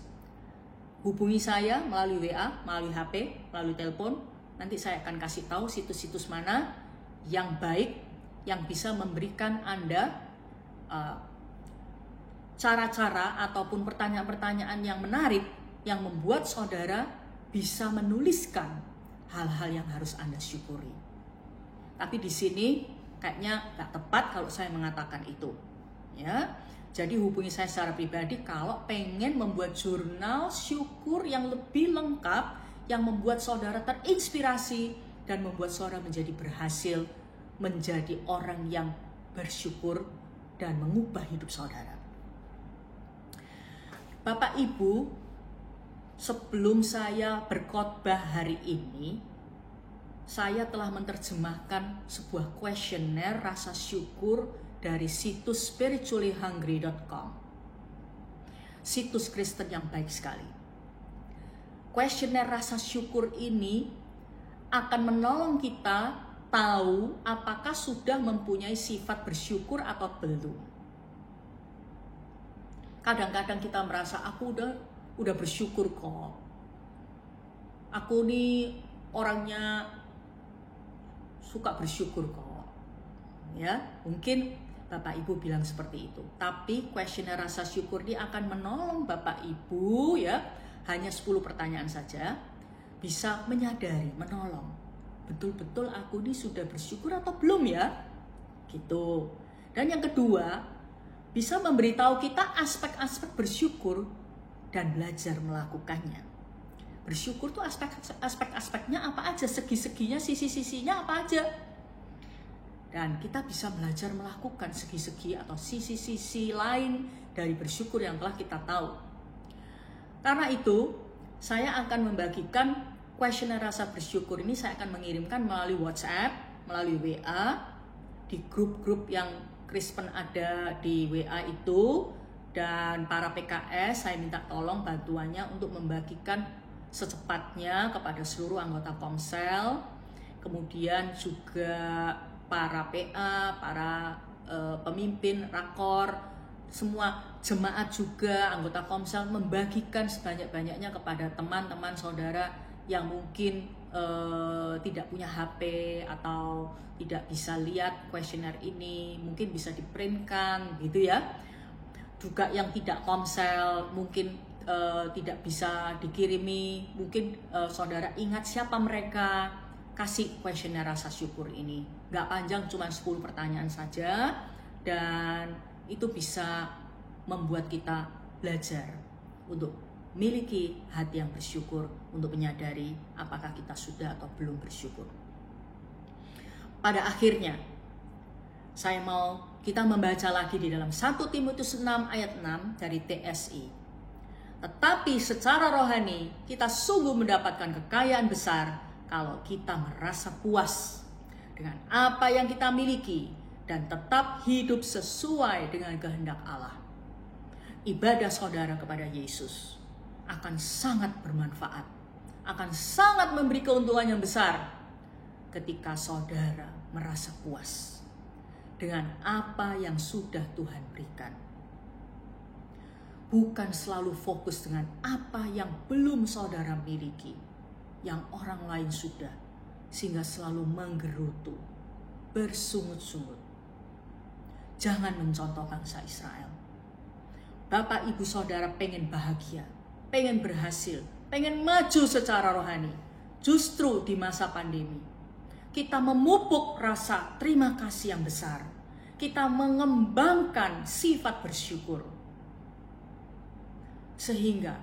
hubungi saya melalui WA, melalui HP, melalui telepon. Nanti saya akan kasih tahu situs-situs mana yang baik, yang bisa memberikan Anda cara-cara ataupun pertanyaan-pertanyaan yang menarik, yang membuat saudara bisa menuliskan hal-hal yang harus Anda syukuri. Tapi di sini kayaknya nggak tepat kalau saya mengatakan itu, ya. Jadi hubungi saya secara pribadi kalau pengen membuat jurnal syukur yang lebih lengkap, yang membuat saudara terinspirasi dan membuat saudara menjadi berhasil menjadi orang yang bersyukur dan mengubah hidup saudara. Bapak Ibu, sebelum saya berkhotbah hari ini, saya telah menerjemahkan sebuah kuesioner rasa syukur dari situs spirituallyhungry.com. Situs Kristen yang baik sekali. Kuesioner rasa syukur ini akan menolong kita tahu apakah sudah mempunyai sifat bersyukur atau belum. Kadang-kadang kita merasa aku udah bersyukur kok. Aku nih orangnya suka bersyukur kok. Ya, mungkin Bapak Ibu bilang seperti itu. Tapi kuesioner rasa syukur ini akan menolong Bapak Ibu, ya, hanya 10 pertanyaan saja, bisa menyadari, menolong. Betul-betul aku ini sudah bersyukur atau belum ya? Gitu. Dan yang kedua, bisa memberitahu kita aspek-aspek bersyukur dan belajar melakukannya. Bersyukur tuh aspek-aspeknya apa aja, segi-seginya, sisi-sisinya apa aja. Dan kita bisa belajar melakukan segi-segi atau sisi-sisi lain dari bersyukur yang telah kita tahu. Karena itu, saya akan membagikan kuesioner rasa bersyukur ini, saya akan mengirimkan melalui WhatsApp, melalui WA, di grup-grup yang Kristen ada di WA itu. Dan para PKS, saya minta tolong bantuannya untuk membagikan secepatnya kepada seluruh anggota Komsel, kemudian juga para PA, para pemimpin rakor, semua jemaat juga, anggota Komsel, membagikan sebanyak-banyaknya kepada teman-teman saudara yang mungkin tidak punya HP atau tidak bisa lihat kuesioner ini, mungkin bisa diprintkan gitu ya. Juga yang tidak Komsel, mungkin tidak bisa dikirimi, mungkin saudara ingat siapa mereka, kasih kuesioner rasa syukur ini. Gak panjang, cuma 10 pertanyaan saja, dan itu bisa membuat kita belajar untuk miliki hati yang bersyukur, untuk menyadari apakah kita sudah atau belum bersyukur. Pada akhirnya, saya mau kita membaca lagi di dalam 1 Timotius 6 ayat 6 dari TSI. Tetapi secara rohani kita sungguh mendapatkan kekayaan besar kalau kita merasa puas dengan apa yang kita miliki dan tetap hidup sesuai dengan kehendak Allah. Ibadah saudara kepada Yesus akan sangat bermanfaat, akan sangat memberi keuntungan yang besar ketika saudara merasa puas dengan apa yang sudah Tuhan berikan. Bukan selalu fokus dengan apa yang belum saudara miliki, yang orang lain sudah, sehingga selalu menggerutu, bersungut-sungut. Jangan mencontoh bangsa Israel. Bapak ibu saudara pengen bahagia, pengen berhasil, pengen maju secara rohani. Justru di masa pandemi, kita memupuk rasa terima kasih yang besar. Kita mengembangkan sifat bersyukur. Sehingga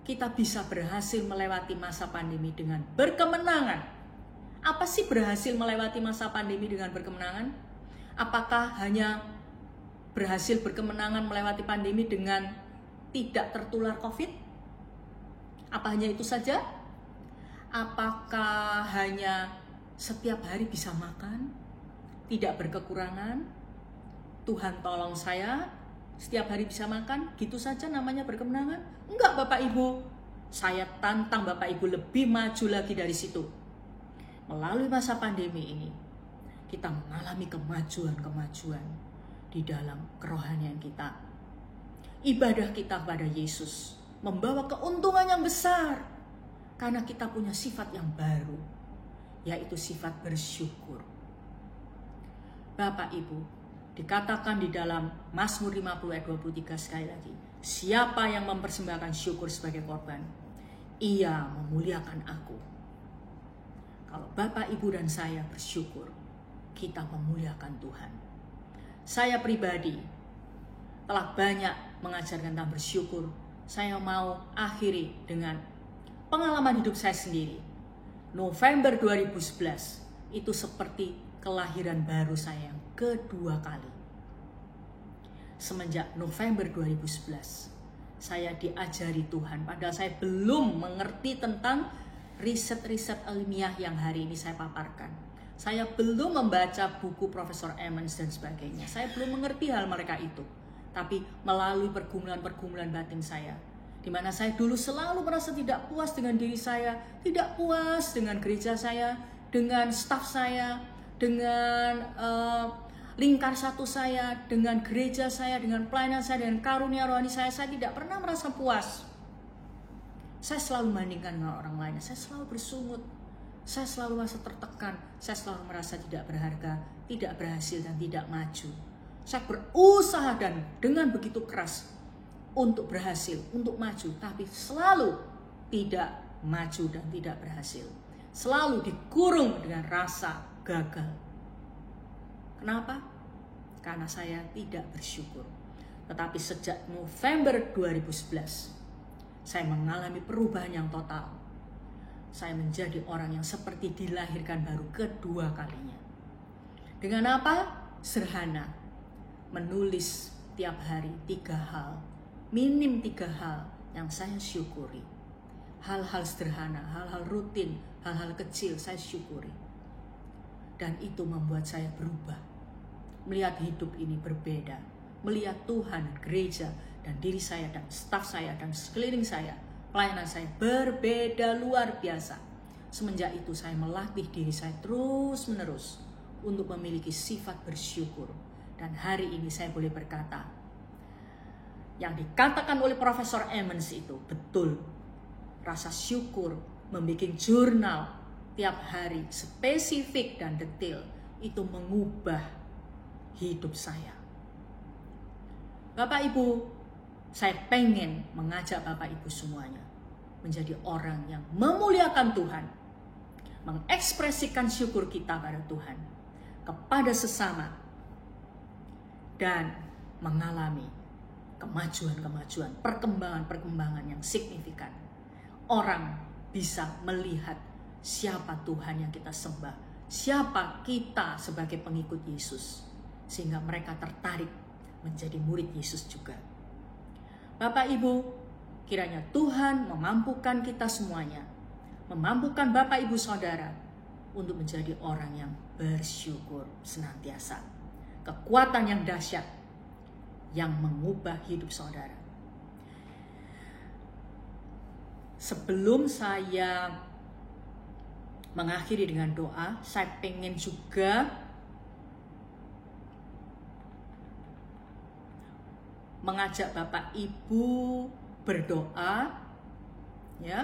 kita bisa berhasil melewati masa pandemi dengan berkemenangan. Apa sih berhasil melewati masa pandemi dengan berkemenangan? Apakah hanya berhasil berkemenangan melewati pandemi dengan tidak tertular COVID? Apa hanya itu saja? Apakah hanya setiap hari bisa makan, tidak berkekurangan? Tuhan tolong saya, setiap hari bisa makan, gitu saja namanya berkemenangan? Enggak Bapak Ibu, saya tantang Bapak Ibu lebih maju lagi dari situ. Melalui masa pandemi ini, kita mengalami kemajuan-kemajuan di dalam kerohanian kita. Ibadah kita kepada Yesus membawa keuntungan yang besar karena kita punya sifat yang baru, yaitu sifat bersyukur. Bapak Ibu, dikatakan di dalam Mazmur 50 ayat 23 sekali lagi, siapa yang mempersembahkan syukur sebagai korban, ia memuliakan aku. Kalau Bapak, Ibu, dan saya bersyukur, kita memuliakan Tuhan. Saya pribadi telah banyak mengajarkan tentang bersyukur. Saya mau akhiri dengan pengalaman hidup saya sendiri. November 2011 itu seperti kelahiran baru saya yang kedua kali. Semenjak November 2011, saya diajari Tuhan, padahal saya belum mengerti tentang riset-riset ilmiah yang hari ini saya paparkan. Saya belum membaca buku Profesor Emmons dan sebagainya. Saya belum mengerti hal mereka itu. Tapi melalui pergumulan-pergumulan batin saya, di mana saya dulu selalu merasa tidak puas dengan diri saya, tidak puas dengan gereja saya, dengan staf saya, dengan lingkar satu saya, dengan gereja saya, dengan pelayanan saya, dengan karunia rohani saya tidak pernah merasa puas. Saya selalu membandingkan dengan orang lain, saya selalu bersungut, saya selalu merasa tertekan, saya selalu merasa tidak berharga, tidak berhasil, dan tidak maju. Saya berusaha dan dengan begitu keras untuk berhasil, untuk maju, tapi selalu tidak maju dan tidak berhasil. Selalu dikurung dengan rasa gagal. Kenapa? Karena saya tidak bersyukur. Tetapi sejak November 2011, saya mengalami perubahan yang total. Saya menjadi orang yang seperti dilahirkan baru kedua kalinya. Dengan apa? Sederhana. Menulis tiap hari 3 hal. Minim 3 hal yang saya syukuri. Hal-hal sederhana, hal-hal rutin, hal-hal kecil saya syukuri. Dan itu membuat saya berubah. Melihat hidup ini berbeda. Melihat Tuhan, gereja, dan diri saya, dan staf saya, dan sekeliling saya, pelayanan saya berbeda luar biasa. Semenjak itu saya melatih diri saya terus menerus untuk memiliki sifat bersyukur. Dan hari ini saya boleh berkata, yang dikatakan oleh Profesor Emmons itu betul. Rasa syukur, membuat jurnal tiap hari spesifik dan detail, itu mengubah hidup saya. Bapak Ibu, saya pengen mengajak Bapak Ibu semuanya menjadi orang yang memuliakan Tuhan, mengekspresikan syukur kita pada Tuhan, kepada sesama, dan mengalami kemajuan-kemajuan, perkembangan-perkembangan yang signifikan. Orang bisa melihat siapa Tuhan yang kita sembah, siapa kita sebagai pengikut Yesus, sehingga mereka tertarik menjadi murid Yesus juga. Bapak Ibu, kiranya Tuhan memampukan kita semuanya, memampukan Bapak Ibu Saudara untuk menjadi orang yang bersyukur senantiasa. Kekuatan yang dahsyat yang mengubah hidup saudara. Sebelum saya mengakhiri dengan doa, saya pengen juga mengajak Bapak Ibu berdoa, ya,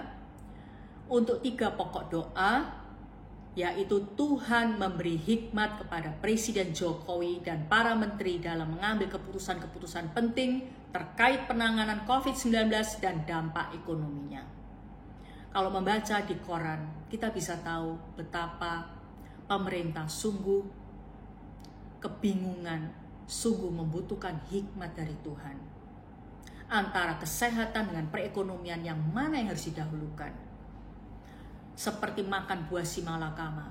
untuk 3 pokok doa, yaitu Tuhan memberi hikmat kepada Presiden Jokowi dan para menteri dalam mengambil keputusan-keputusan penting terkait penanganan COVID-19 dan dampak ekonominya. Kalau membaca di koran, kita bisa tahu betapa pemerintah sungguh kebingungan, sungguh membutuhkan hikmat dari Tuhan. Antara kesehatan dengan perekonomian, yang mana yang harus didahulukan? Seperti makan buah simalakama.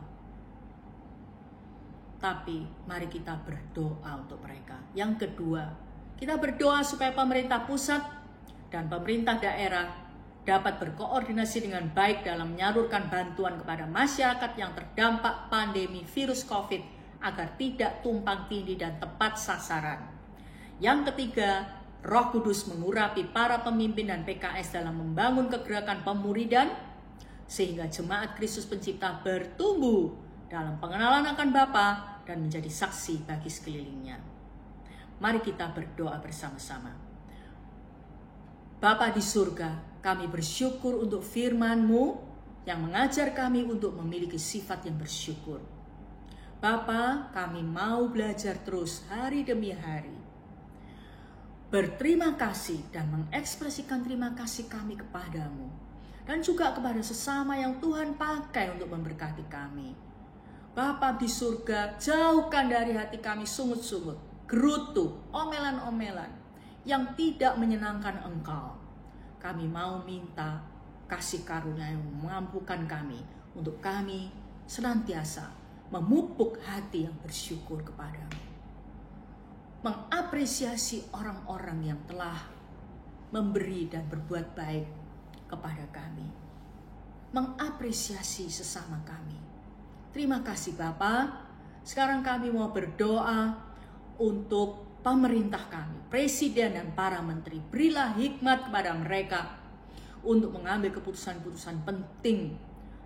Tapi mari kita berdoa untuk mereka. Yang kedua, kita berdoa supaya pemerintah pusat dan pemerintah daerah dapat berkoordinasi dengan baik dalam menyalurkan bantuan kepada masyarakat yang terdampak pandemi virus COVID agar tidak tumpang tindih dan tepat sasaran. Yang ketiga, Roh Kudus mengurapi para pemimpin dan PKS dalam membangun kegerakan pemuridan sehingga jemaat Kristus Pencipta bertumbuh dalam pengenalan akan Bapa dan menjadi saksi bagi sekelilingnya. Mari kita berdoa bersama-sama. Bapa di surga, kami bersyukur untuk firman-Mu yang mengajar kami untuk memiliki sifat yang bersyukur. Bapa, kami mau belajar terus hari demi hari. Berterima kasih dan mengekspresikan terima kasih kami kepadamu. Dan juga kepada sesama yang Tuhan pakai untuk memberkati kami. Bapa di surga, jauhkan dari hati kami sungut-sungut, gerutu, omelan-omelan yang tidak menyenangkan Engkau. Kami mau minta kasih karunia yang memampukan kami untuk kami senantiasa memupuk hati yang bersyukur kepadamu. Mengapresiasi orang-orang yang telah memberi dan berbuat baik kepada kami. Mengapresiasi sesama kami. Terima kasih Bapa. Sekarang kami mau berdoa untuk pemerintah kami, presiden dan para menteri. Berilah hikmat kepada mereka untuk mengambil keputusan-keputusan penting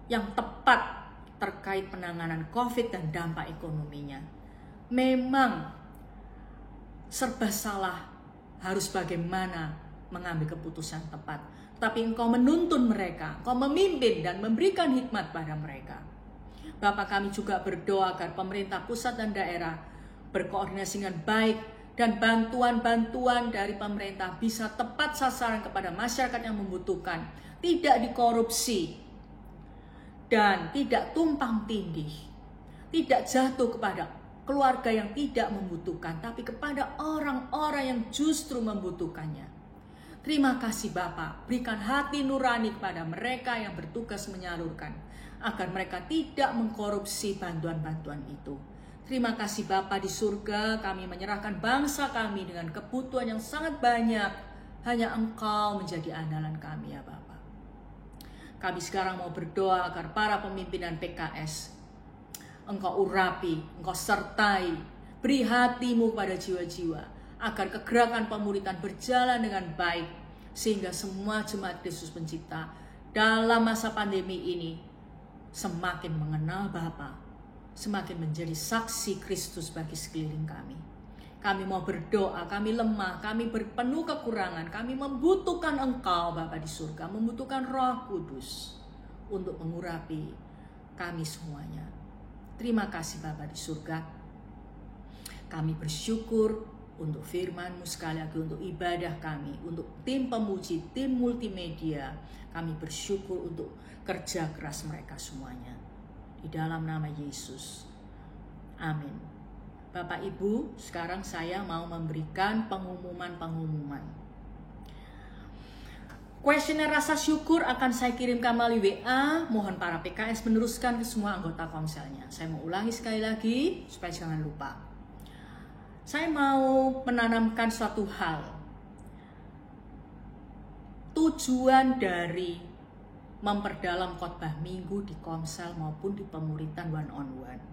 yang tepat terkait penanganan COVID dan dampak ekonominya. Memang serba salah harus bagaimana mengambil keputusan tepat. Tapi Engkau menuntun mereka, Engkau memimpin dan memberikan hikmat pada mereka. Bapa, kami juga berdoa agar pemerintah pusat dan daerah berkoordinasi dengan baik dan bantuan-bantuan dari pemerintah bisa tepat sasaran kepada masyarakat yang membutuhkan, tidak dikorupsi dan tidak tumpang tindih, tidak jatuh kepada keluarga yang tidak membutuhkan, tapi kepada orang-orang yang justru membutuhkannya. Terima kasih Bapa, berikan hati nurani kepada mereka yang bertugas menyalurkan, agar mereka tidak mengkorupsi bantuan-bantuan itu. Terima kasih Bapa di surga, kami menyerahkan bangsa kami dengan kebutuhan yang sangat banyak. Hanya Engkau menjadi andalan kami ya Bapa. Kami sekarang mau berdoa agar para pimpinan PKS, Engkau urapi, Engkau sertai, beri hati-Mu pada jiwa-jiwa, agar kegerakan pemuritan berjalan dengan baik, sehingga semua jemaat Kristus Pencipta dalam masa pandemi ini semakin mengenal Bapa, semakin menjadi saksi Kristus bagi sekeliling kami. Kami mau berdoa, kami lemah, kami berpenuh kekurangan, kami membutuhkan Engkau Bapa di surga, membutuhkan Roh Kudus untuk mengurapi kami semuanya. Terima kasih Bapa di surga. Kami bersyukur untuk firman-Mu sekali lagi, untuk ibadah kami, untuk tim pemuji, tim multimedia. Kami bersyukur untuk kerja keras mereka semuanya. Di dalam nama Yesus. Amin. Bapak Ibu, sekarang saya mau memberikan pengumuman-pengumuman. Kuesioner rasa syukur akan saya kirimkan melalui WA. Mohon para PKS meneruskan ke semua anggota komselnya. Saya mau ulangi sekali lagi supaya jangan lupa. Saya mau menanamkan suatu hal. Tujuan dari memperdalam khotbah minggu di komsel maupun di pemuritan one on one.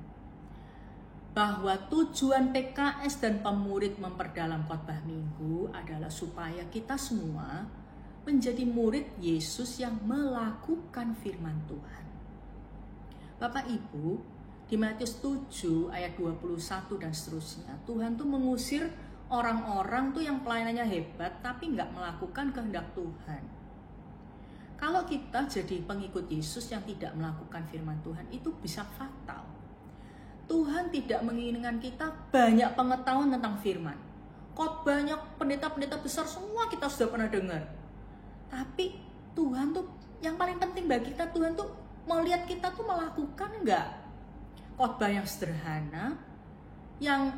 Bahwa tujuan PKS dan pemurid memperdalam khotbah minggu adalah supaya kita semua menjadi murid Yesus yang melakukan firman Tuhan. Bapak Ibu, di Matius 7 ayat 21 dan seterusnya, Tuhan tuh mengusir orang-orang tuh yang pelayanannya hebat tapi nggak melakukan kehendak Tuhan. Kalau kita jadi pengikut Yesus yang tidak melakukan firman Tuhan, itu bisa fatal. Tuhan tidak menginginkan kita banyak pengetahuan tentang firman. Khotbahnya pendeta-pendeta besar semua kita sudah pernah dengar. Tapi Tuhan tuh yang paling penting bagi kita, Tuhan tuh mau lihat kita tuh melakukan enggak? Khotbah yang sederhana, yang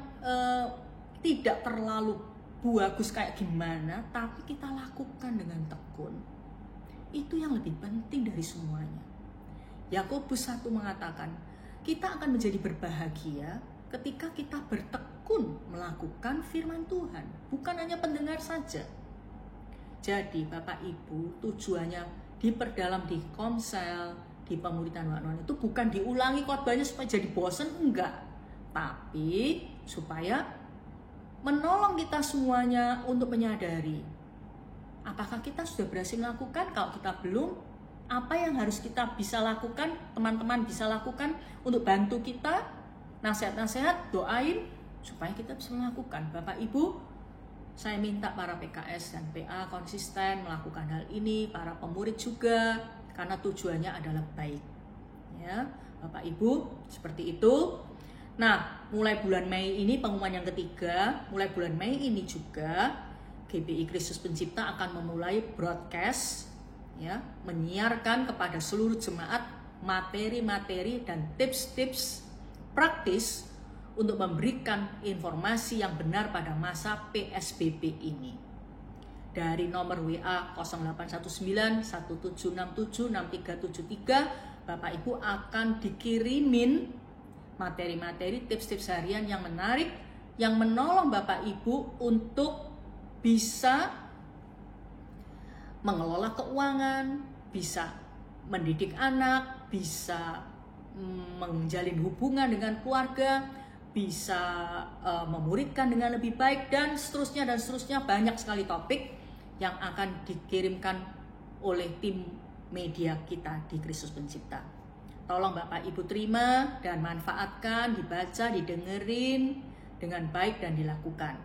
tidak terlalu bagus kayak gimana, tapi kita lakukan dengan tekun. Itu yang lebih penting dari semuanya. Yakobus 1 mengatakan, kita akan menjadi berbahagia ketika kita bertekun melakukan firman Tuhan, bukan hanya pendengar saja. Jadi Bapak Ibu, tujuannya diperdalam di komsel, di pemuritan one-on-one itu bukan diulangi khotbahnya supaya jadi bosan, enggak. Tapi supaya menolong kita semuanya untuk menyadari apakah kita sudah berhasil melakukan. Kalau kita belum, apa yang harus kita bisa lakukan, teman-teman bisa lakukan untuk bantu kita nasihat-nasihat, doain supaya kita bisa melakukan. Bapak Ibu, saya minta para PKS dan PA konsisten melakukan hal ini, para pemurid juga, karena tujuannya adalah baik. Ya, Bapak Ibu, seperti itu. Nah, mulai bulan Mei ini pengumuman yang ketiga, mulai bulan Mei ini juga GBI Kristus Pencipta akan memulai broadcast, ya, menyiarkan kepada seluruh jemaat materi-materi dan tips-tips praktis untuk memberikan informasi yang benar pada masa PSBB ini. Dari nomor WA 0819 1767 6373, Bapak Ibu akan dikirimin materi-materi tips-tips harian yang menarik, yang menolong Bapak Ibu untuk bisa mengelola keuangan, bisa mendidik anak, bisa menjalin hubungan dengan keluarga, bisa memuridkan dengan lebih baik, dan seterusnya. Banyak sekali topik yang akan dikirimkan oleh tim media kita di Kristus Pencipta. Tolong Bapak Ibu terima dan manfaatkan, dibaca, didengerin dengan baik dan dilakukan.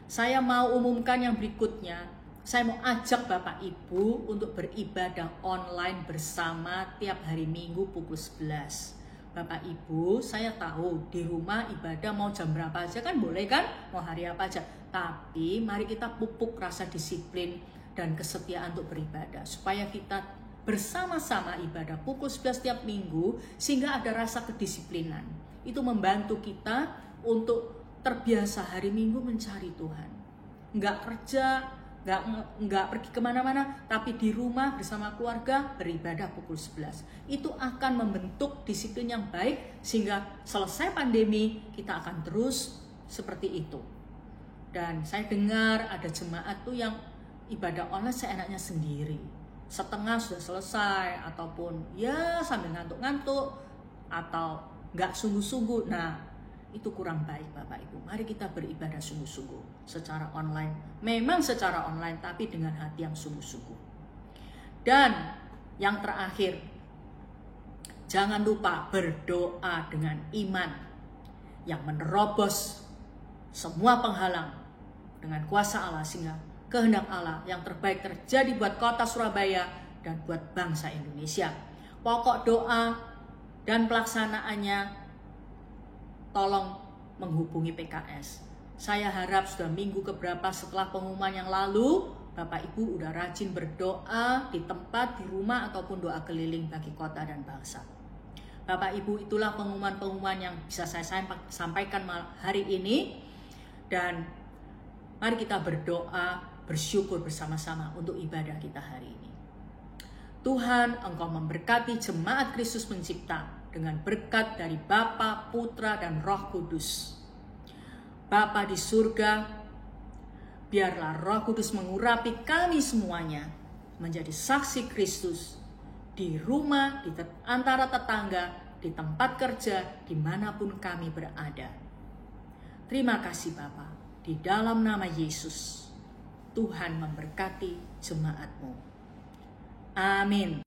Saya mau umumkan yang berikutnya. Saya mau ajak Bapak Ibu untuk beribadah online bersama tiap hari Minggu pukul 11. Bapak Ibu, saya tahu di rumah ibadah mau jam berapa aja kan boleh kan? Mau hari apa aja. Tapi mari kita pupuk rasa disiplin dan kesetiaan untuk beribadah. Supaya kita bersama-sama ibadah pukul 11 setiap minggu, sehingga ada rasa kedisiplinan. Itu membantu kita untuk terbiasa hari Minggu mencari Tuhan. Nggak kerja, nggak pergi kemana-mana, tapi di rumah bersama keluarga beribadah pukul 11. Itu akan membentuk disiplin yang baik, sehingga selesai pandemi kita akan terus seperti itu. Dan saya dengar ada jemaat tuh yang ibadah online seenaknya sendiri, setengah sudah selesai, ataupun ya sambil ngantuk-ngantuk, atau nggak sungguh-sungguh. Nah, itu kurang baik Bapak Ibu. Mari kita beribadah sungguh-sungguh secara online. Memang secara online, tapi dengan hati yang sungguh-sungguh. Dan yang terakhir, jangan lupa berdoa dengan iman yang menerobos semua penghalang dengan kuasa Allah, sehingga kehendak Allah yang terbaik terjadi buat kota Surabaya dan buat bangsa Indonesia. Pokok doa dan pelaksanaannya tolong menghubungi PKS. Saya harap sudah minggu keberapa setelah pengumuman yang lalu, Bapak Ibu udah rajin berdoa di tempat, di rumah, ataupun doa keliling bagi kota dan bangsa. Bapak Ibu, itulah pengumuman-pengumuman yang bisa saya sampaikan hari ini. Dan mari kita berdoa, bersyukur bersama-sama untuk ibadah kita hari ini. Tuhan, Engkau memberkati jemaat Kristus Pencipta dengan berkat dari Bapa, Putra, dan Roh Kudus. Bapa di surga, biarlah Roh Kudus mengurapi kami semuanya menjadi saksi Kristus di rumah, di antara tetangga, di tempat kerja, dimanapun kami berada. Terima kasih Bapa, di dalam nama Yesus. Tuhan memberkati jemaat-Mu. Amin.